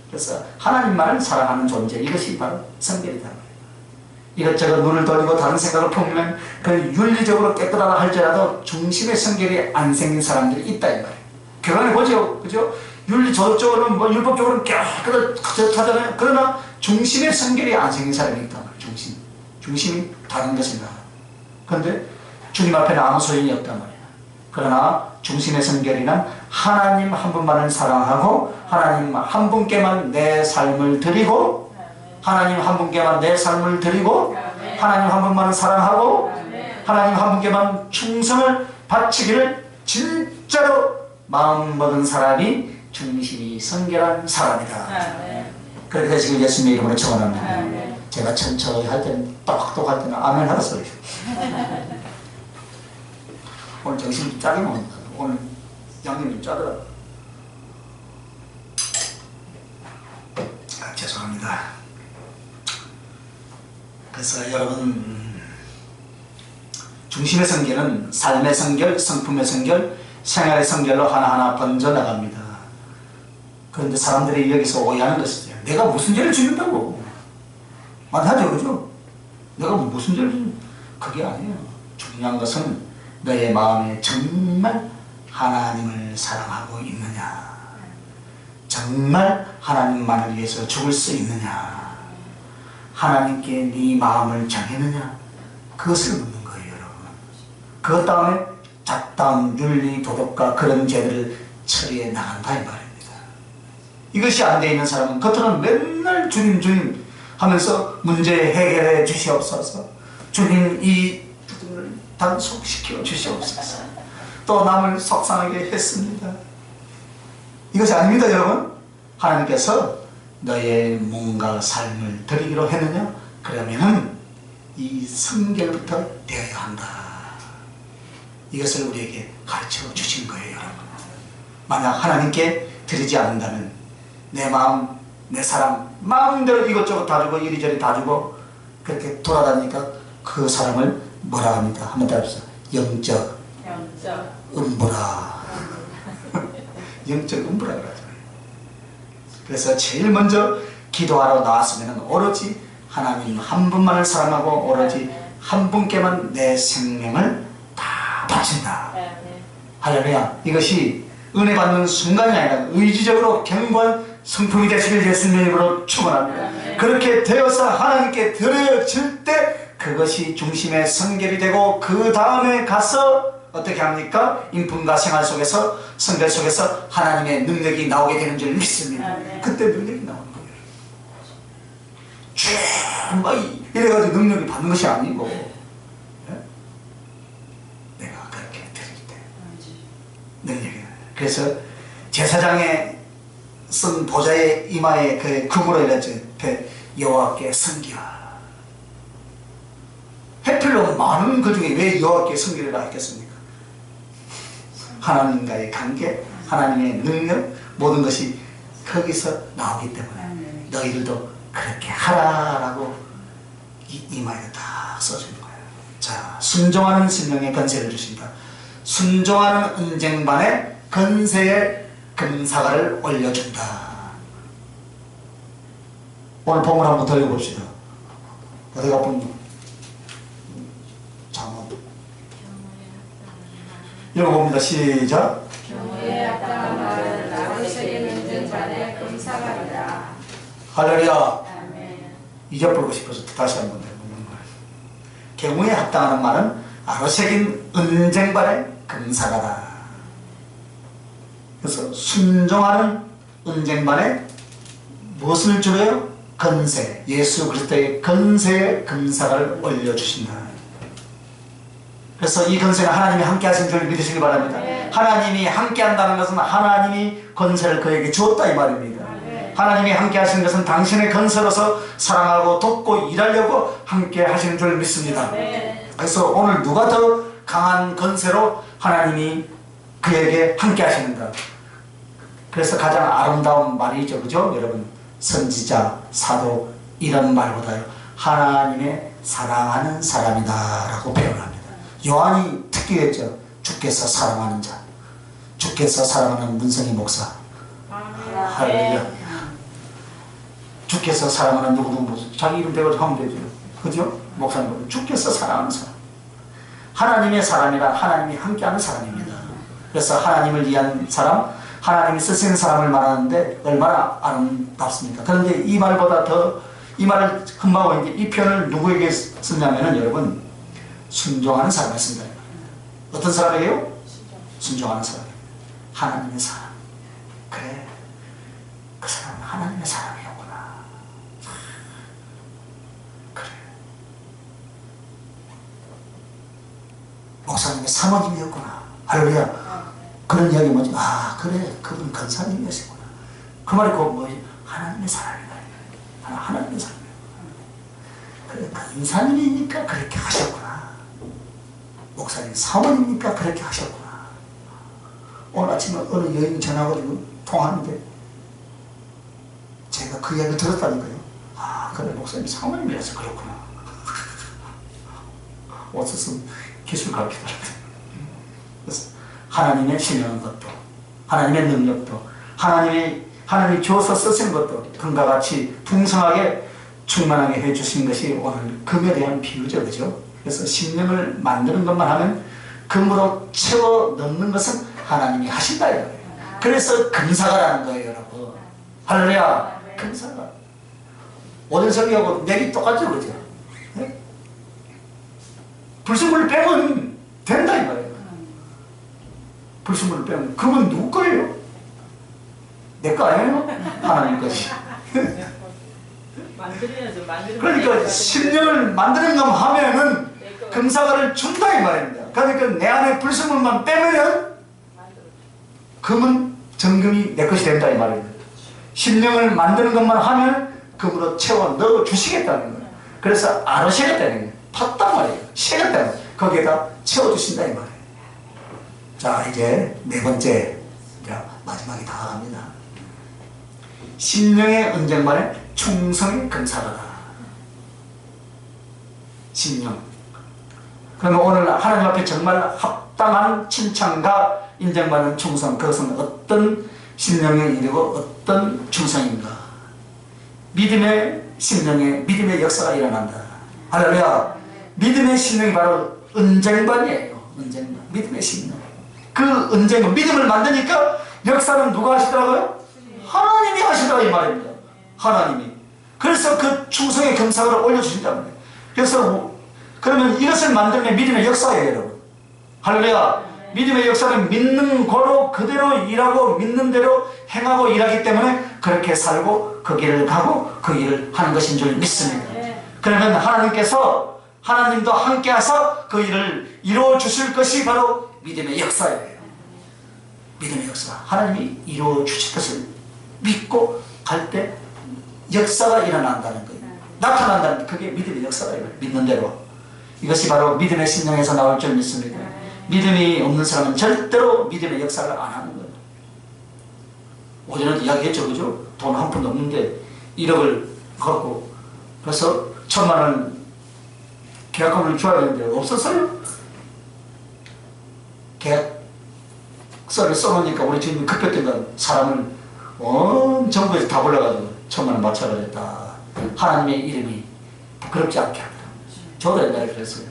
그래서 하나님만을 사랑하는 존재, 이것이 바로 성결이다. 이것저것 눈을 돌리고 다른 생각을 품으면 그 윤리적으로 깨끗하다 할지라도 중심의 성결이 안 생긴 사람들이 있다 이 말이에요. 결혼해 보죠, 그죠? 윤리적으로는 뭐 율법적으로는 깨끗하잖아요. 그러나 중심의 성결이 안 생긴 사람이 있단 말이에요. 중심이 다른 것입니다. 그런데 주님 앞에는 아무 소용이 없단 말이에요. 그러나 중심의 성결이란 하나님 한 분만을 사랑하고 하나님 한 분께만 내 삶을 드리고 하나님 한 분께만 내 삶을 드리고 하나님 한 분만을 사랑하고 하나님 한 분께만 충성을 바치기를 진짜로 마음먹은 사람이 중심이 성결한 사람이다. 그렇게 되시길 예수님의 이름으로 축원합니다. 제가 천천히 할 때는 똑똑할 때는 아멘 하라 소리. 오늘 정신이 짜게 나옵니다. 오늘 양념이 짜더라. 죄송합니다. 그래서 여러분, 중심의 성결은 삶의 성결, 성품의 성결, 생활의 성결로 하나하나 번져나갑니다. 그런데 사람들이 여기서 오해하는 것이죠. 내가 무슨 죄를 짓는다고. 맞하죠, 그죠? 내가 무슨 죄를 짓는, 그게 아니에요. 중요한 것은 너의 마음에 정말 하나님을 사랑하고 있느냐, 정말 하나님만을 위해서 죽을 수 있느냐, 하나님께 네 마음을 정했느냐, 그것을 묻는 거예요, 여러분. 그 다음에 잡다운 윤리, 도덕과 그런 죄들을 처리해 나간다 이 말입니다. 이것이 안 돼 있는 사람은 겉으로는 맨날 주님 주님 하면서 문제 해결해 주시옵소서, 주님 이 부분을 단속시켜 주시옵소서, 또 남을 속상하게 했습니다. 이것이 아닙니다, 여러분. 하나님께서 너의 몸과 삶을 드리기로 했느냐? 그러면은 이 성결부터 되어야 한다. 이것을 우리에게 가르쳐 주신 거예요, 여러분. 만약 하나님께 드리지 않는다면 내 마음, 내 사랑 마음대로 이것저것 다 주고 이리저리 다 주고 그렇게 돌아다니니까 그 사람을 뭐라 합니까? 한번 더 해보세요. 영적 음부라. 영적 음부라 그러죠. 그래서 제일 먼저 기도하러 나왔으면 오로지 하나님 한 분만을 사랑하고 오로지 한 분께만 내 생명을 다 바친다. 할렐루야. 이것이 은혜 받는 순간이 아니라 의지적으로 견고한 성품이 되시길 예수님의 이름으로 축원합니다. 그렇게 되어서 하나님께 드려질 때 그것이 중심의 성결이 되고 그 다음에 가서 어떻게 합니까? 인품과 생활 속에서, 성결 속에서 하나님의 능력이 나오게 되는 줄 믿습니다. 그때 능력이 나오는 거예요. 막 이래가지고 능력이 받는 것이 아니고, 내가 그렇게 드릴 때 능력이 나요. 그래서 제사장의 쓴 보좌의 이마에 그 금으로 이랬죠. 여호와께 섬기라. 해필로 많은 그 중에 왜 여호와께 섬기라 했겠습니까? 하나님과의 관계, 하나님의 능력, 모든 것이 거기서 나오기 때문에 너희들도 그렇게 하라라고 이마에 다 써주는 거예요. 자, 순종하는 심령에 건세를 주신다. 순종하는 은쟁반에 건세의 금사과를 올려준다. 오늘 본문 한번 더 읽어봅시다. 어디가 본문? 잠깐 읽어봅니다. 시작. 경우에 합당한 말은 아버지의 은쟁반에 금사과리라. 할렐루야. 아멘. 잊어버리고 싶어서 다시 한번 해보는 거예요. 경우에 합당하는 말은 아로새긴 은쟁반의 금사과다. 그래서 순종하는 은쟁반에 무엇을 주래요? 건세, 예수 그리스도의 건세의 금사과를 올려주신다. 그래서 이 건세는 하나님이 함께 하신 줄 믿으시기 바랍니다. 하나님이 함께 한다는 것은 하나님이 건세를 그에게 주었다 이 말입니다. 하나님이 함께 하시는 것은 당신의 건세로서 사랑하고 돕고 일하려고 함께 하시는 줄 믿습니다. 그래서 오늘 누가 더 강한 건세로 하나님이 그에게 함께 하시는가? 그래서 가장 아름다운 말이죠, 그죠? 여러분, 선지자, 사도 이런 말보다요 하나님의 사랑하는 사람이다 라고 표현합니다. 요한이 특기했죠. 주께서 사랑하는 자, 주께서 사랑하는 문성희 목사. 할렐루야. 주께서 사랑하는 누구누구 자기 이름 대고 하면 되죠, 그죠? 목사님, 주께서 사랑하는 사람, 하나님의 사람이라 하나님이 함께하는 사람입니다. 그래서 하나님을 위한 사람, 하나님이 쓰시는 사람을 말하는데 얼마나 아름답습니까? 그런데 이 말보다 더 이 말을 흠하고 있는데 이 표현을 누구에게 쓰냐면은 여러분, 순종하는 사람을 쓴다. 어떤 사람이에요? 순종하는 사람. 하나님의 사람. 그래, 그 사람은 하나님의 사람이었구나. 그래, 목사님의 사모님이었구나. 할렐루야. 그런 이야기 뭐지? 아, 그래, 그분 권사님이었구나. 그 말이 꼭 뭐지? 하나님의 사람이다. 하나님의 사람이야. 그래, 권사님이니까 그렇게 하셨구나. 목사님 사모님이니까 그렇게 하셨구나. 오늘 아침에 어느 여인이 전화가지고 통화하는데 제가 그 이야기를 들었다니까요. 아, 그래, 목사님 사모님이라서 그렇구나. 어쩌면 기술 가르치더라고요. 그래서 하나님의 신령한 것도, 하나님의 능력도, 하나님이 주어서 쓰신 것도 금과 같이 풍성하게 충만하게 해주신 것이 오늘 금에 대한 비유죠. 그죠? 그래서 심령을 만드는 것만 하면 금으로 채워 넣는 것은 하나님이 하신다 이거예요. 그래서 금사가라는 거예요, 여러분. 할렐루야. 금사가. 오전석이하고 맥이 똑같죠, 그죠? 네? 불순물을 빼면 된다 이 말이에요. 불순물을 빼면 그건 누구 거예요? 내 거 아니에요? 하나님 것이. 만들어야죠. 그러니까 심령을 만드는 것만 하면은 금사가를 준다 이 말입니다. 그러니까 내 안에 불순물만 빼면 금은 정금이 내 것이 된다 이 말입니다. 심령을 만드는 것만 하면 금으로 채워 넣어 주시겠다는 거예요. 그래서 아르시겠다는 거예요. 팠단 말이에요. 시겠다는 거예요. 거기에다 채워 주신다 이 말이에요. 자, 이제 네 번째, 이제 마지막에 다가갑니다. 심령의 언쟁만에 충성의 금사가다. 심령. 그러면 오늘 하나님 앞에 정말 합당한 칭찬과 인정받는 충성, 그것은 어떤 심령의 일이고 어떤 충성인가? 믿음의 심령에 믿음의 역사가 일어난다. 할렐루야. 믿음의 심령이 바로 언쟁반이에요. 언쟁반. 믿음의 심령. 그 언쟁은 믿음을 만드니까 역사는 누가 하시더라고요? 하나님이 하시더라 이 말입니다. 하나님이. 그래서 그 충성의 금사를 올려주신단 말이에요. 그래서 그러면 이것을 만들면 믿음의 역사예요, 여러분. 할렐루야. 믿음의 역사는 믿는 거로 그대로 일하고 믿는 대로 행하고 일하기 때문에 그렇게 살고 그 길을 가고 그 일을 하는 것인 줄 믿습니다. 그러면 하나님께서 하나님도 함께 하사 그 일을 이루어 주실 것이 바로 믿음의 역사예요. 믿음의 역사. 하나님이 이루어 주실 것을 믿고 갈 때 역사가 일어난다는 거예요. 나타난다는 그게 믿음의 역사예요. 믿는 대로. 이것이 바로 믿음의 심령에서 나올 줄 믿습니다. 믿음이 없는 사람은 절대로 믿음의 역사를 안 하는 거예요. 오전에도 이야기했죠, 그죠? 돈 한 푼도 없는데 1억을 갖고 그래서 1,000만 원 계약금을 줘야 되는데 없었어요. 계약서를 써놓으니까 우리 주님이 급했던가 사람을 온 전국에서 다 불러가지고 1,000만 원 맞춰가지고 하나님의 이름이 부끄럽지 않게 합니다. 저도 옛날에 그랬어요.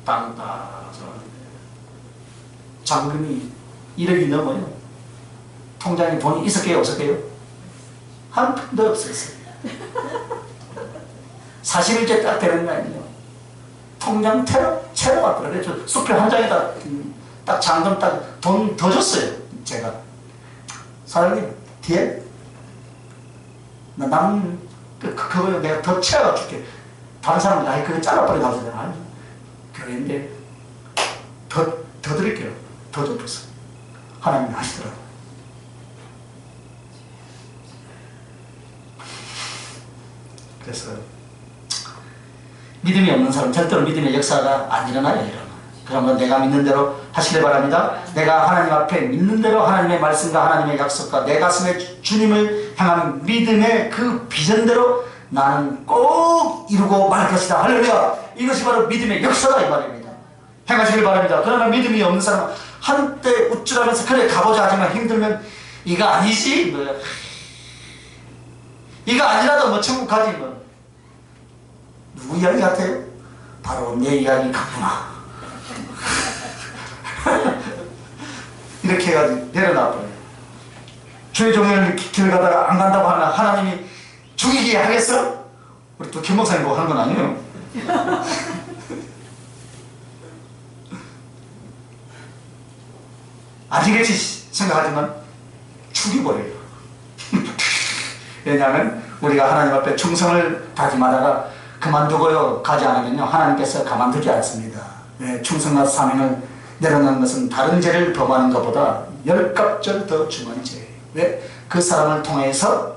땅 따서 잔금이 1억이 넘어요. 통장에 돈이 있었게요, 없었게요? 한 푼도 없었어요. 40일째 딱 되는 날이요. 통장 채로 왔더라고요. 그래서 수표 한 장에다 딱 잔금 딱 돈 더 줬어요. 제가. 사장님, 뒤에 그거 내가 더 채워가 줄게. 다른 사람은 아예 그거 잘라버려 가지고 아니 교회인데 더 드릴게요. 더 줬어. 하나님이 하시더라고요. 그래서 믿음이 없는 사람 절대로 믿음의 역사가 안 일어나요. 이러면. 그러면 내가 믿는 대로 하시길 바랍니다. 내가 하나님 앞에 믿는 대로 하나님의 말씀과 하나님의 약속과 내 가슴에 주님을 향한 믿음의 그 비전대로 나는 꼭 이루고 말 것이다. 할렐루야. 이것이 바로 믿음의 역사다 이 말입니다. 행하시길 바랍니다. 그러나 믿음이 없는 사람은 한때 우쭐하면서 그래 가보자 하지만 힘들면 이거 아니지 뭐. 이거 아니라도 뭐 천국 가지 뭐. 누구 이야기 같아요? 바로 내 이야기 같구나. 이렇게 해가지고 내려놔버려요. 주의종일 길 가다가 안 간다고 하면 하나님이 죽이게 하겠어? 우리 또 김 목사님 보고 하는 건 아니에요. 아시겠지? 생각하지만 죽여버려요. 왜냐하면 우리가 하나님 앞에 충성을 다짐하다가 그만두고요 가지 않으면요 하나님께서 가만두지 않습니다. 네, 충성과 사명을 내려놓는 것은 다른 죄를 범하는 것보다 10갑절 더 중한 죄예요. 왜? 그 사람을 통해서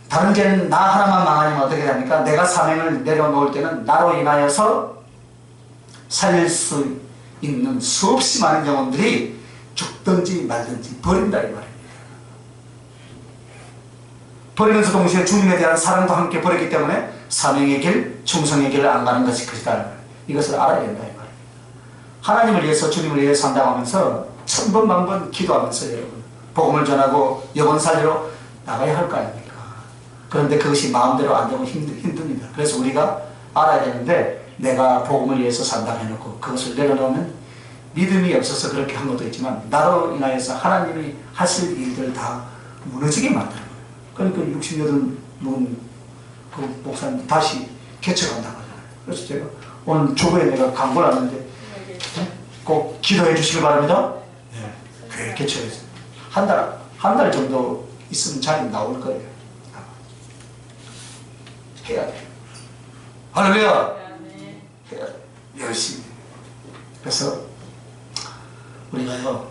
다른 죄는 나 하나만 망하면 어떻게 됩니까? 내가 사명을 내려놓을 때는 나로 인하여서 살릴 수 있는 수없이 많은 영혼들이 죽든지 말든지 버린다 이 말입니다. 버리면서 동시에 주님에 대한 사랑도 함께 버렸기 때문에 사명의 길, 충성의 길을 안 가는 것이 것이다. 이것을 알아야 된다 이 말입니다. 하나님을 위해서 주님을 위해서 산다고 천번 만번 기도하면서 여러분 복음을 전하고 영혼 살리러 나가야 할 거 아닙니까? 그런데 그것이 마음대로 안 되고 힘듭니다. 그래서 우리가 알아야 되는데 내가 복음을 위해서 산다고 해놓고 그것을 내려놓으면 믿음이 없어서 그렇게 한 것도 있지만 나로 인하여서 하나님이 하실 일들 다 무너지게 만드는 거예요. 그러니까 68분 그 목사님 다시 개척한다고 하잖아요. 그래서 제가 오늘 주보에 내가 광고를 하는데 꼭 기도해 주시기 바랍니다. 네, 교회 개척해서 한 달 정도 있으면 자리 나올 거예요. 해야 돼. 할렐루야. 해야 돼. 열심히. 그래서 우리가요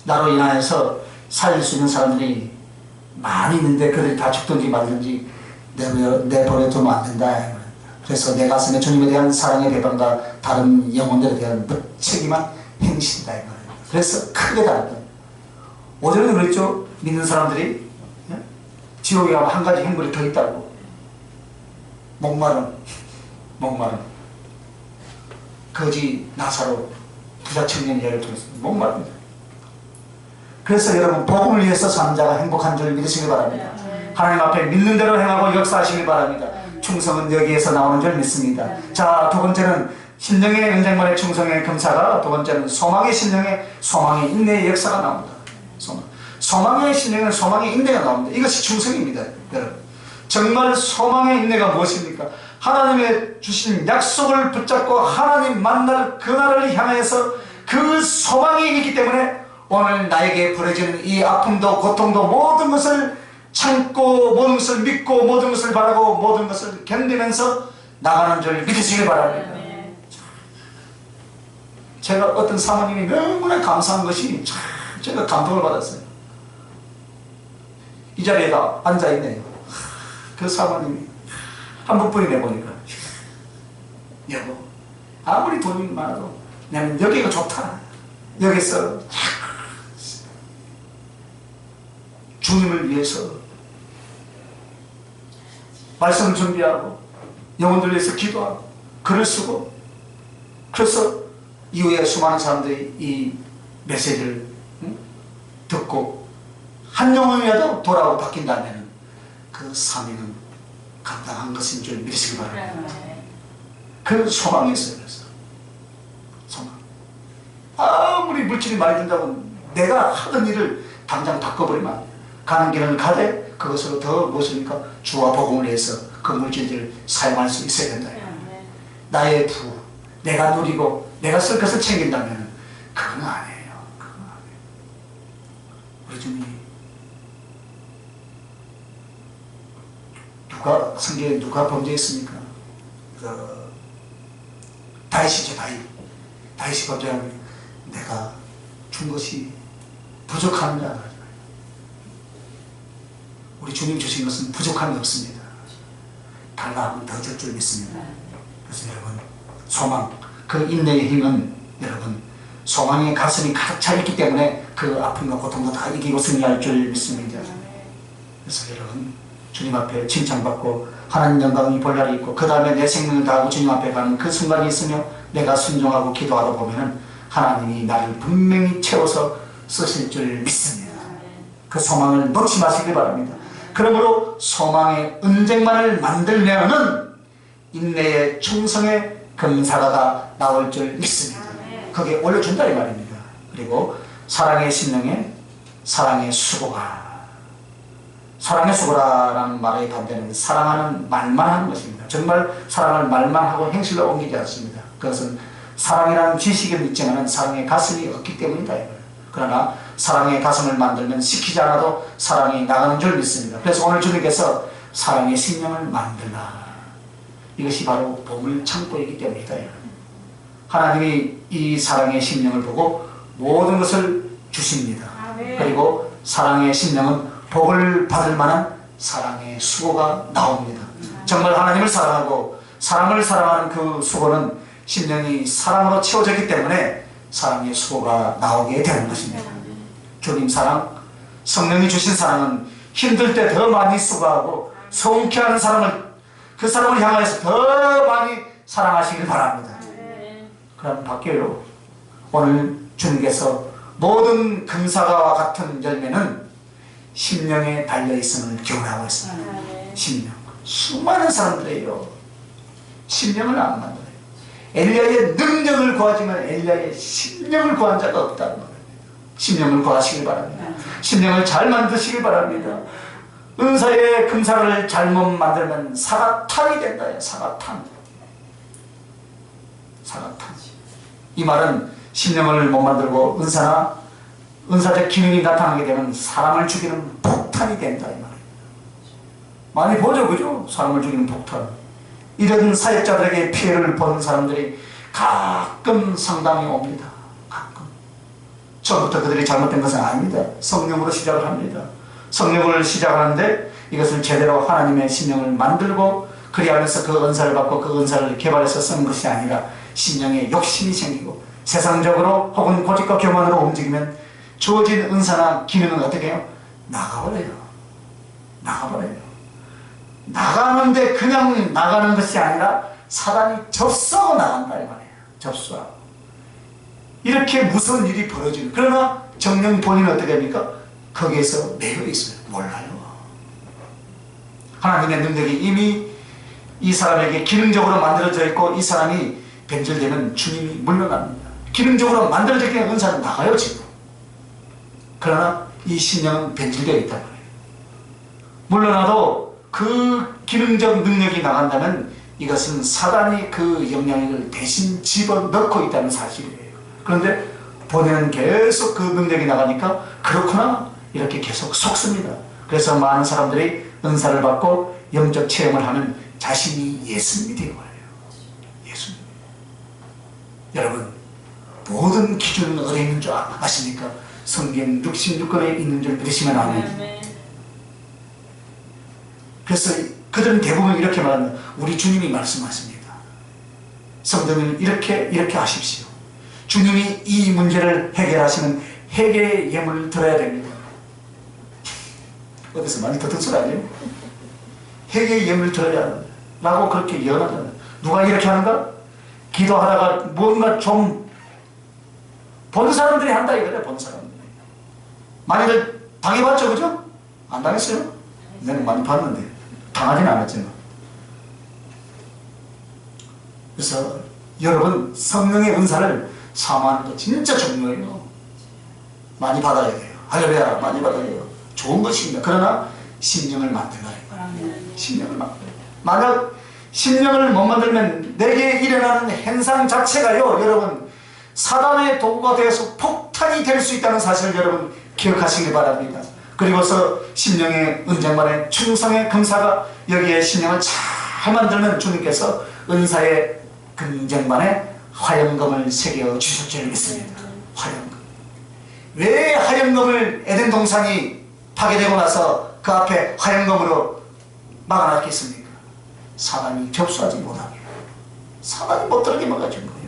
나로 인하여서 살릴 수 있는 사람들이 많이 있는데 그들이 다 죽든지 말든지 내버려두면 안 된다. 그래서 내 가슴에 주님에 대한 사랑의 배반과 다른 영혼들에 대한 무책임한 행실이다. 그래서 크게 다르다. 오전에도 그랬죠. 믿는 사람들이 지옥에 가면 한 가지 행물이 더 있다고. 목마름 거지 나사로 부자 청년 예를 들어서 목마릅니다. 그래서 여러분 복음을 위해서 사는 자가 행복한 줄 믿으시기 바랍니다. 하나님 앞에 믿는 대로 행하고 역사하시기 바랍니다. 충성은 여기에서 나오는 줄 믿습니다. 자, 두 번째는 심령의 연장만의 충성의 금사가, 두 번째는 소망의 심령의 소망의 인내의 역사가 나옵니다. 소망의 심령은 소망의 인내가 나옵니다. 이것이 충성입니다. 여러분 정말 소망의 인내가 무엇입니까? 하나님의 주신 약속을 붙잡고 하나님 만날 그날을 향해서 그 소망이 있기 때문에 오늘 나에게 벌어지는 이 아픔도 고통도 모든 것을 참고 모든 것을 믿고 모든 것을 바라고 모든 것을 견디면서 나가는 줄 믿으시길 바랍니다. 제가 어떤 사모님이 너무나 감사한 것이 제가 감동을 받았어요. 이 자리에다 앉아있네요. 그 사모님이 한 번뿐이 내보니까 여보 아무리 돈이 많아도 나는 여기가 좋다. 여기서 주님을 위해서 말씀을 준비하고 영혼들 위해서 기도하고 글을 쓰고 그래서 이후에 수많은 사람들이 이 메시지를 듣고 한 영혼이라도 돌아오고 바뀐다면 그 사명은 감당한 것인 줄 믿으시기 바랍니다. 그 소망이 있어요. 그래서 소망. 아무리 물질이 많이 든다고 내가 하던 일을 당장 바꿔버리면 안 돼요. 가는 길을 가되 그것으로 더 무엇입니까? 주와 복음을 위해서 그 물질들을 사용할 수 있어야 된다. 나의 부, 내가 누리고 내가 쓸 것을 챙긴다면 그건 아니에요. 그건 아니에요. 우리 주님이 성경에 누가 범죄했습니까? 다윗이죠. 다윗이 범죄하면 내가 준 것이 부족하느냐. 우리 주님 주신 것은 부족함이 없습니다. 달라하면 더 줄 줄 믿습니다. 그래서 여러분 소망, 그 인내의 힘은 여러분 소망의 가슴이 가득 차 있기 때문에 그 아픔과 고통도 다 이기고 승리할 줄 믿습니다. 그래서 여러분 주님 앞에 칭찬받고 하나님 영광이 볼날이 있고 그 다음에 내 생명을 다하고 주님 앞에 가는 그 순간이 있으며 내가 순종하고 기도하다 보면은 하나님이 나를 분명히 채워서 쓰실 줄 믿습니다. 그 소망을 놓지 마시기 바랍니다. 그러므로 소망의 은쟁만을 만들면은 인내의 충성의 금사가가 나올 줄 믿습니다. 거기에 올려준다 이 말입니다. 그리고 사랑의 심령에 사랑의 수고가, 사랑의 수고라는 말의 반대는 사랑하는 말만 하는 것입니다. 정말 사랑을 말만 하고 행실로 옮기지 않습니다. 그것은 사랑이라는 지식은 있지만 사랑의 가슴이 없기 때문이다. 그러나 사랑의 가슴을 만들면 시키지 않아도 사랑이 나가는 줄 믿습니다. 그래서 오늘 주님께서 사랑의 심령을 만들라. 이것이 바로 보물 창고이기 때문이다. 하나님이 이 사랑의 심령을 보고 모든 것을 주십니다. 그리고 사랑의 심령은 복을 받을 만한 사랑의 수고가 나옵니다. 정말 하나님을 사랑하고 사람을 사랑하는 그 수고는 심령이 사랑으로 채워졌기 때문에 사랑의 수고가 나오게 되는 것입니다. 주님 사랑, 성령이 주신 사랑은 힘들 때 더 많이 수고하고 성쾌하는 사람을 그 사람을 향하여서 더 많이 사랑하시길 바랍니다. 그럼 바뀌어요. 오늘 주님께서 모든 금사과와 같은 열매는 심령에 달려있음을 교훈하고 있습니다. 심령. 수많은 사람들이에요. 심령을 안 만들어요. 엘리야의 능력을 구하지만 엘리야의 심령을 구한 자가 없다는 겁니다. 심령을 구하시길 바랍니다. 심령을 잘 만드시길 바랍니다. 은사의 금사를 잘못 만들면 사과탄이 된다. 사과탄. 사과탄. 이 말은 심령을 못 만들고 은사적 기능이 나타나게 되면 사람을 죽이는 폭탄이 된다. 이 말이에요. 많이 보죠, 그죠? 사람을 죽이는 폭탄. 이런 사역자들에게 피해를 보는 사람들이 가끔 상담이 옵니다. 가끔. 처음부터 그들이 잘못된 것은 아닙니다. 성령으로 시작을 합니다. 성령을 시작하는데 이것을 제대로 하나님의 심령을 만들고 그리하면서 그 은사를 받고 그 은사를 개발해서 쓰는 것이 아니라 심령에 욕심이 생기고 세상적으로 혹은 고집과 교만으로 움직이면 주어진 은사나 기능은 어떻게 해요? 나가버려요. 나가버려요. 나가는데 그냥 나가는 것이 아니라 사단이 접수하고 나간다 이 말이에요. 접수하고. 이렇게 무서운 일이 벌어지는. 그러나 정령 본인은 어떻게 합니까? 거기에서 매여 있어요. 몰라요. 하나님의 능력이 이미 이 사람에게 기능적으로 만들어져 있고 이 사람이 변절되면 주님이 물러납니다. 기능적으로 만들어져 있는 은사는 나가요 지금. 그러나 이 신령은 변질되어 있단 말이에요. 물러나도 그 기능적 능력이 나간다면 이것은 사단이 그 영향력을 대신 집어넣고 있다는 사실이에요. 그런데 본인은 계속 그 능력이 나가니까 그렇구나 이렇게 계속 속습니다. 그래서 많은 사람들이 은사를 받고 영적 체험을 하는 자신이 예수님이 되는 거예요. 예수님. 여러분 모든 기준은 어디에 있는 줄 아십니까? 성경 66권에 있는 줄 믿으시면 아멘. 그래서 그들은 대부분 이렇게 말합니다. 우리 주님이 말씀하십니다. 성도님 이렇게 하십시오. 주님이 이 문제를 해결하시는 해결의 예물을 드려야 됩니다. 어디서 많이 듣던 소리 아니에요? 해결의 예물을 드려야 한다 라고 그렇게 예언하잖아요. 누가 이렇게 하는가? 기도하다가 뭔가 좀 본 사람들이 한다 이거래. 본 사람들이. 많이들 당해봤죠, 그죠? 안 당했어요? 내가 많이 봤는데 당하지는 않았지만. 그래서 여러분 성령의 은사를 사모하는 거 진짜 중요해요. 많이 받아야 돼요. 할렐루야, 많이 받아야 돼요. 좋은 것입니다. 그러나 심령을 만들어야 해요. 심령을 만들어야 해요. 만약 심령을 못 만들면 내게 일어나는 행상 자체가요, 여러분 사단의 도구가 되어서 폭탄이 될 수 있다는 사실을 여러분 기억하시기 바랍니다. 그리고서 심령의 은쟁반의 충성의 금사가 여기에 심령을 잘 만들면 주님께서 은사의 금쟁반에 화영검을 새겨 주실 줄 믿습니다. 화영검. 왜 화영검을 에덴 동산이 파괴되고 나서 그 앞에 화영검으로 막아놨겠습니까? 사단이 접수하지 못하게. 사단이 못 들어게 막아준 거예요.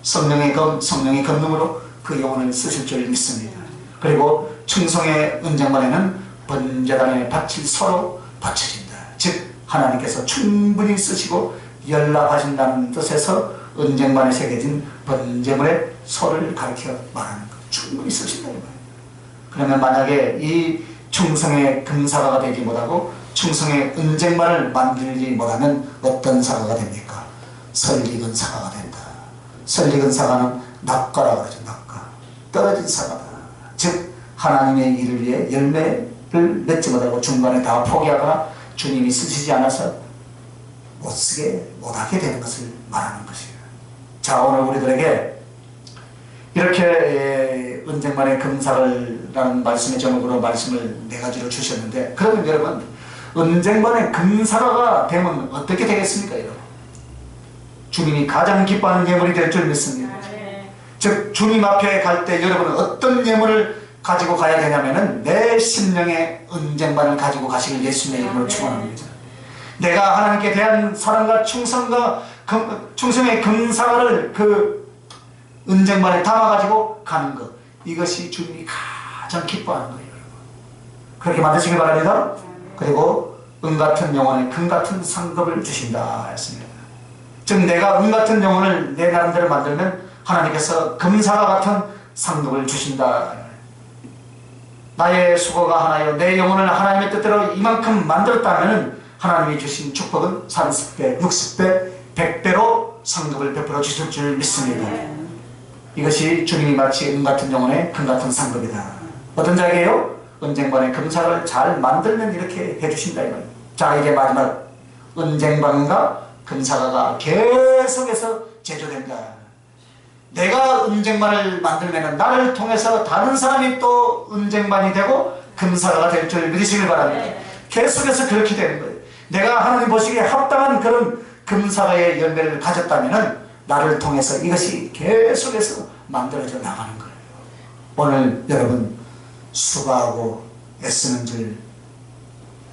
성령의 검, 성령의 권능으로 그 영혼을 쓰실 줄 믿습니다. 그리고 충성의 은쟁반에는 번제단에 바칠 서로 바쳐진다. 즉 하나님께서 충분히 쓰시고 연락하신다는 뜻에서 은쟁반에 새겨진 번제물의 소를 가르쳐 말하는 것. 충분히 쓰신다. 그러면 만약에 이 충성의 금사과가 되지 못하고 충성의 은쟁반을 만들지 못하면 어떤 사과가 됩니까? 설익은 사과가 된다. 설익은 사과는 낙과라고 그러죠. 낙과. 떨어진 사과다. 즉 하나님의 일을 위해 열매를 맺지 못하고 중간에 다 포기하거나 주님이 쓰시지 않아서 못하게 되는 것을 말하는 것이에요. 자, 오늘 우리들에게 이렇게 은쟁반의 금사라는 말씀의 제목으로 말씀을 4가지로 주셨는데, 그러면 여러분 은쟁반의 금사가 되면 어떻게 되겠습니까? 여러분, 주님이 가장 기뻐하는 예물이 될 줄 믿습니다. 즉 주님 앞에 갈 때 여러분은 어떤 예물을 가지고 가야 되냐면은 내 심령의 은쟁반을 가지고 가시길 예수님의 이름으로 축원합니다. 내가 하나님께 대한 사랑과 충성의 금사를 그 은쟁반에 담아가지고 가는 것, 이것이 주님이 가장 기뻐하는 거예요. 여러분, 그렇게 만드시길 바랍니다. 그리고 은같은 영혼에 금같은 상급을 주신다 했습니다. 즉 내가 은같은 영혼을 내 나름대로 만들면 하나님께서 금사와 같은 상급을 주신다. 나의 수고가 하나요 내 영혼을 하나님의 뜻대로 이만큼 만들었다면 하나님이 주신 축복은 30배, 60배, 100배로 상급을 베풀어 주실 줄 믿습니다. 이것이 주님이 마치 은같은 영혼의 금같은 상급이다. 어떤 자에게요? 은쟁반의 금사를 잘 만들면 이렇게 해주신다. 자, 이제 마지막 은쟁반과 금사가 계속해서 제조된다. 내가 은쟁반을 만들면 나를 통해서 다른 사람이 또 은쟁반이 되고 금사가 될 줄 믿으시길 바랍니다. 계속해서 그렇게 되는 거예요. 내가 하나님 보시기에 합당한 그런 금사의 열매를 가졌다면 나를 통해서 이것이 계속해서 만들어져 나가는 거예요. 오늘 여러분 수고하고 애쓰는 줄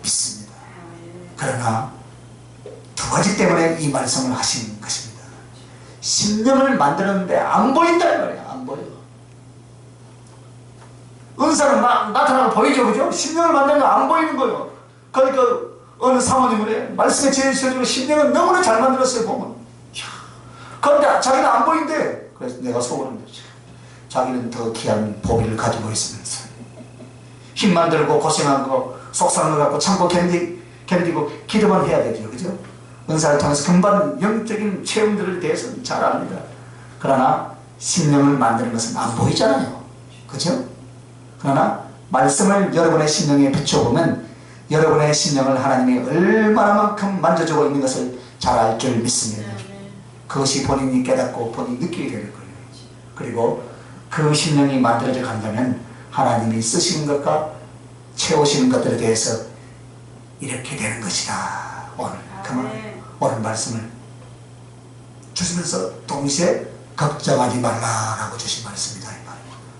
믿습니다. 그러나 2가지 때문에 이 말씀을 하신 것입니다. 심령을 만드는데 안 보인다는 말이에요. 안 보여. 은사는 막 나타나고 보이죠, 그죠? 심령을 만드는 거 안 보이는 거예요. 그러니까 어느 사모님을 말씀에 제시해주고 심령은 너무나 잘 만들었어요, 보면. 그런데 자기는 안 보인대. 그래서 내가 속으는 거죠. 자기는 더 귀한 보기를 가지고 있으면서 힘만 들고 고생하고 속상한 것 같고 참고 견디고 기도만 해야 되죠, 그죠? 은사를 통해서 금방 영적인 체험들에 대해서는 잘 압니다. 그러나 심령을 만드는 것은 안 보이잖아요, 그죠? 그러나 말씀을 여러분의 심령에 비춰보면 여러분의 심령을 하나님이 얼마나만큼 만져주고 있는 것을 잘 알 줄 믿습니다. 그것이 본인이 깨닫고 본인이 느끼게 될 거예요. 그리고 그 심령이 만들어져 간다면 하나님이 쓰시는 것과 채우시는 것들에 대해서 이렇게 되는 것이다. 오늘 말씀을 주시면서 동시에 걱정하지 말라라고 주신 말씀이다.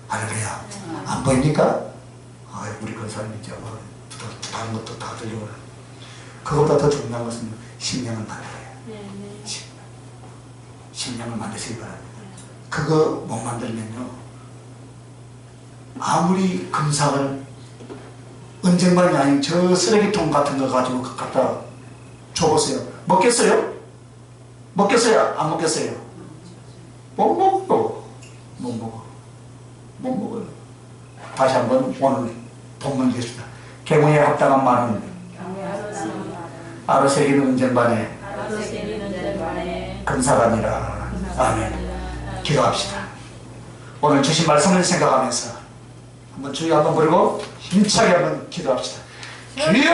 할렐루야. 안 보입니까? 우리 권사님 이제 다른 것도 다 들려오라. 그것보다 더 중요한 것은 심령을 만들어요. 심령을 만드시기 바랍니다. 그거 못 만들면요, 아무리 금상을 은쟁반이 아닌 저 쓰레기통 같은 거 가지고 갖다 줘보세요. 먹겠어요? 먹겠어요? 안 먹겠어요? 못 먹어. 못 먹어요. 다시 한번 오늘 본문 읽겠습니다. 계무에 합당한 말은 아르세긴 은쟁반에 금사가니라. 아멘. 기도합시다. 오늘 주신 말씀을 생각하면서 한번 주여 한번 부르고 힘차게 한번 기도합시다. 주여!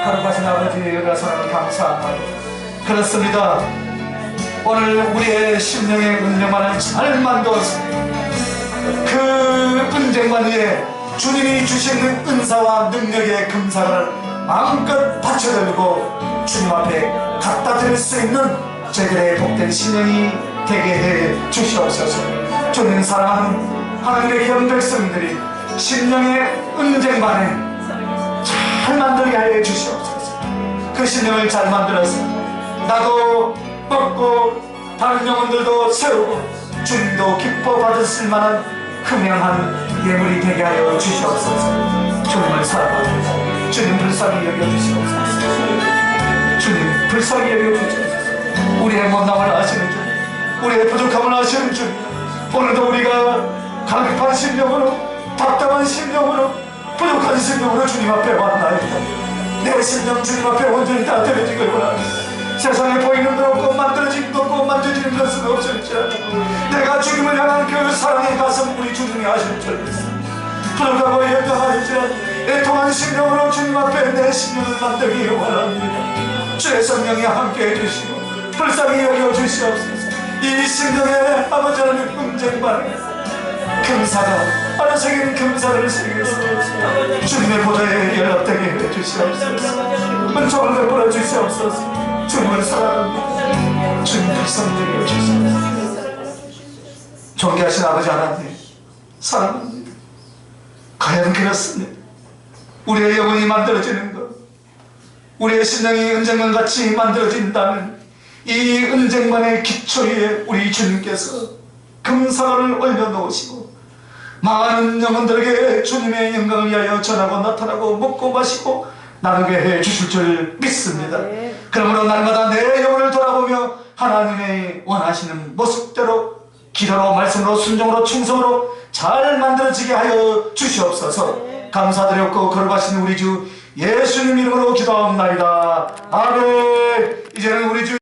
거룩하신 아버지, 여러분을 감사합니다. 그렇습니다. 오늘 우리의 심령의 은쟁반을 잘 만들어서 그 은쟁반 위에 주님이 주신 은사와 능력의 금사를 마음껏 바쳐들고 주님 앞에 갖다 드릴 수 있는 저희들의 복된 심령이 되게 해 주시옵소서. 주님 사랑하는 하나님의 현 백성들이 심령의 은쟁반에 잘 만들게 하여 주시옵소서. 그 심령을 잘 만들어서 나도 먹고 다른 영혼들도 세우고 주님도 기뻐 받으실 만한 흠명한 예물이 되게 하여 주시옵소서. 주님을 사랑합니다. 주님 불쌍히 여겨주시옵소서. 주님 불쌍히 여겨주시옵소서. 우리의 못남을 아시는 주, 우리의 부족함을 아시는 주, 오늘도 우리가 갈급한 심령으로, 답답한 심령으로, 부족한 심령으로 주님 앞에 왔나이다. 내 심령 주님 앞에 온전히 다 드려지길 원합니다. 세상에 보이는 것 없고 만들어진 것 없고 만져지는 것은 없을지라도 내가 주님을 향한 그 사랑의 가슴 우리 주님이 아실 줄 믿습니다. 부족하고 연약하지만 애통한 심령으로 주님 앞에 내 심령을 만들기 원합니다. 주의 성령이 함께 해주시고 불쌍히 여겨 주시옵소서. 이 심령의 아버지 하나님 은쟁반에 금사가 하나 새긴 금사를 새겨서 주님의 보좌에 연락되게 해주시옵소서. 은총을 베풀어 주시옵소서. 주님을 사랑합니다. 주님 백성되게 해주시옵소서. 존귀하신 아버지 하나님 사랑합니다. 과연 그렇습니다. 우리의 영혼이 만들어지는 것, 우리의 심령이 은쟁반같이 만들어진다면 이 은쟁반의 기초 위에 우리 주님께서 금사과를 올려놓으시고 많은 영혼들에게 주님의 영광을 위하여 전하고 나타나고 먹고 마시고 나누게 해주실 줄 믿습니다. 그러므로 날마다 내 영혼을 돌아보며 하나님의 원하시는 모습대로 기도로 말씀으로 순종으로 충성으로 잘 만들어지게 하여 주시옵소서. 감사드렸고 거룩하신 우리 주 예수님 이름으로 기도합나이다. 아멘. 이제는 우리 주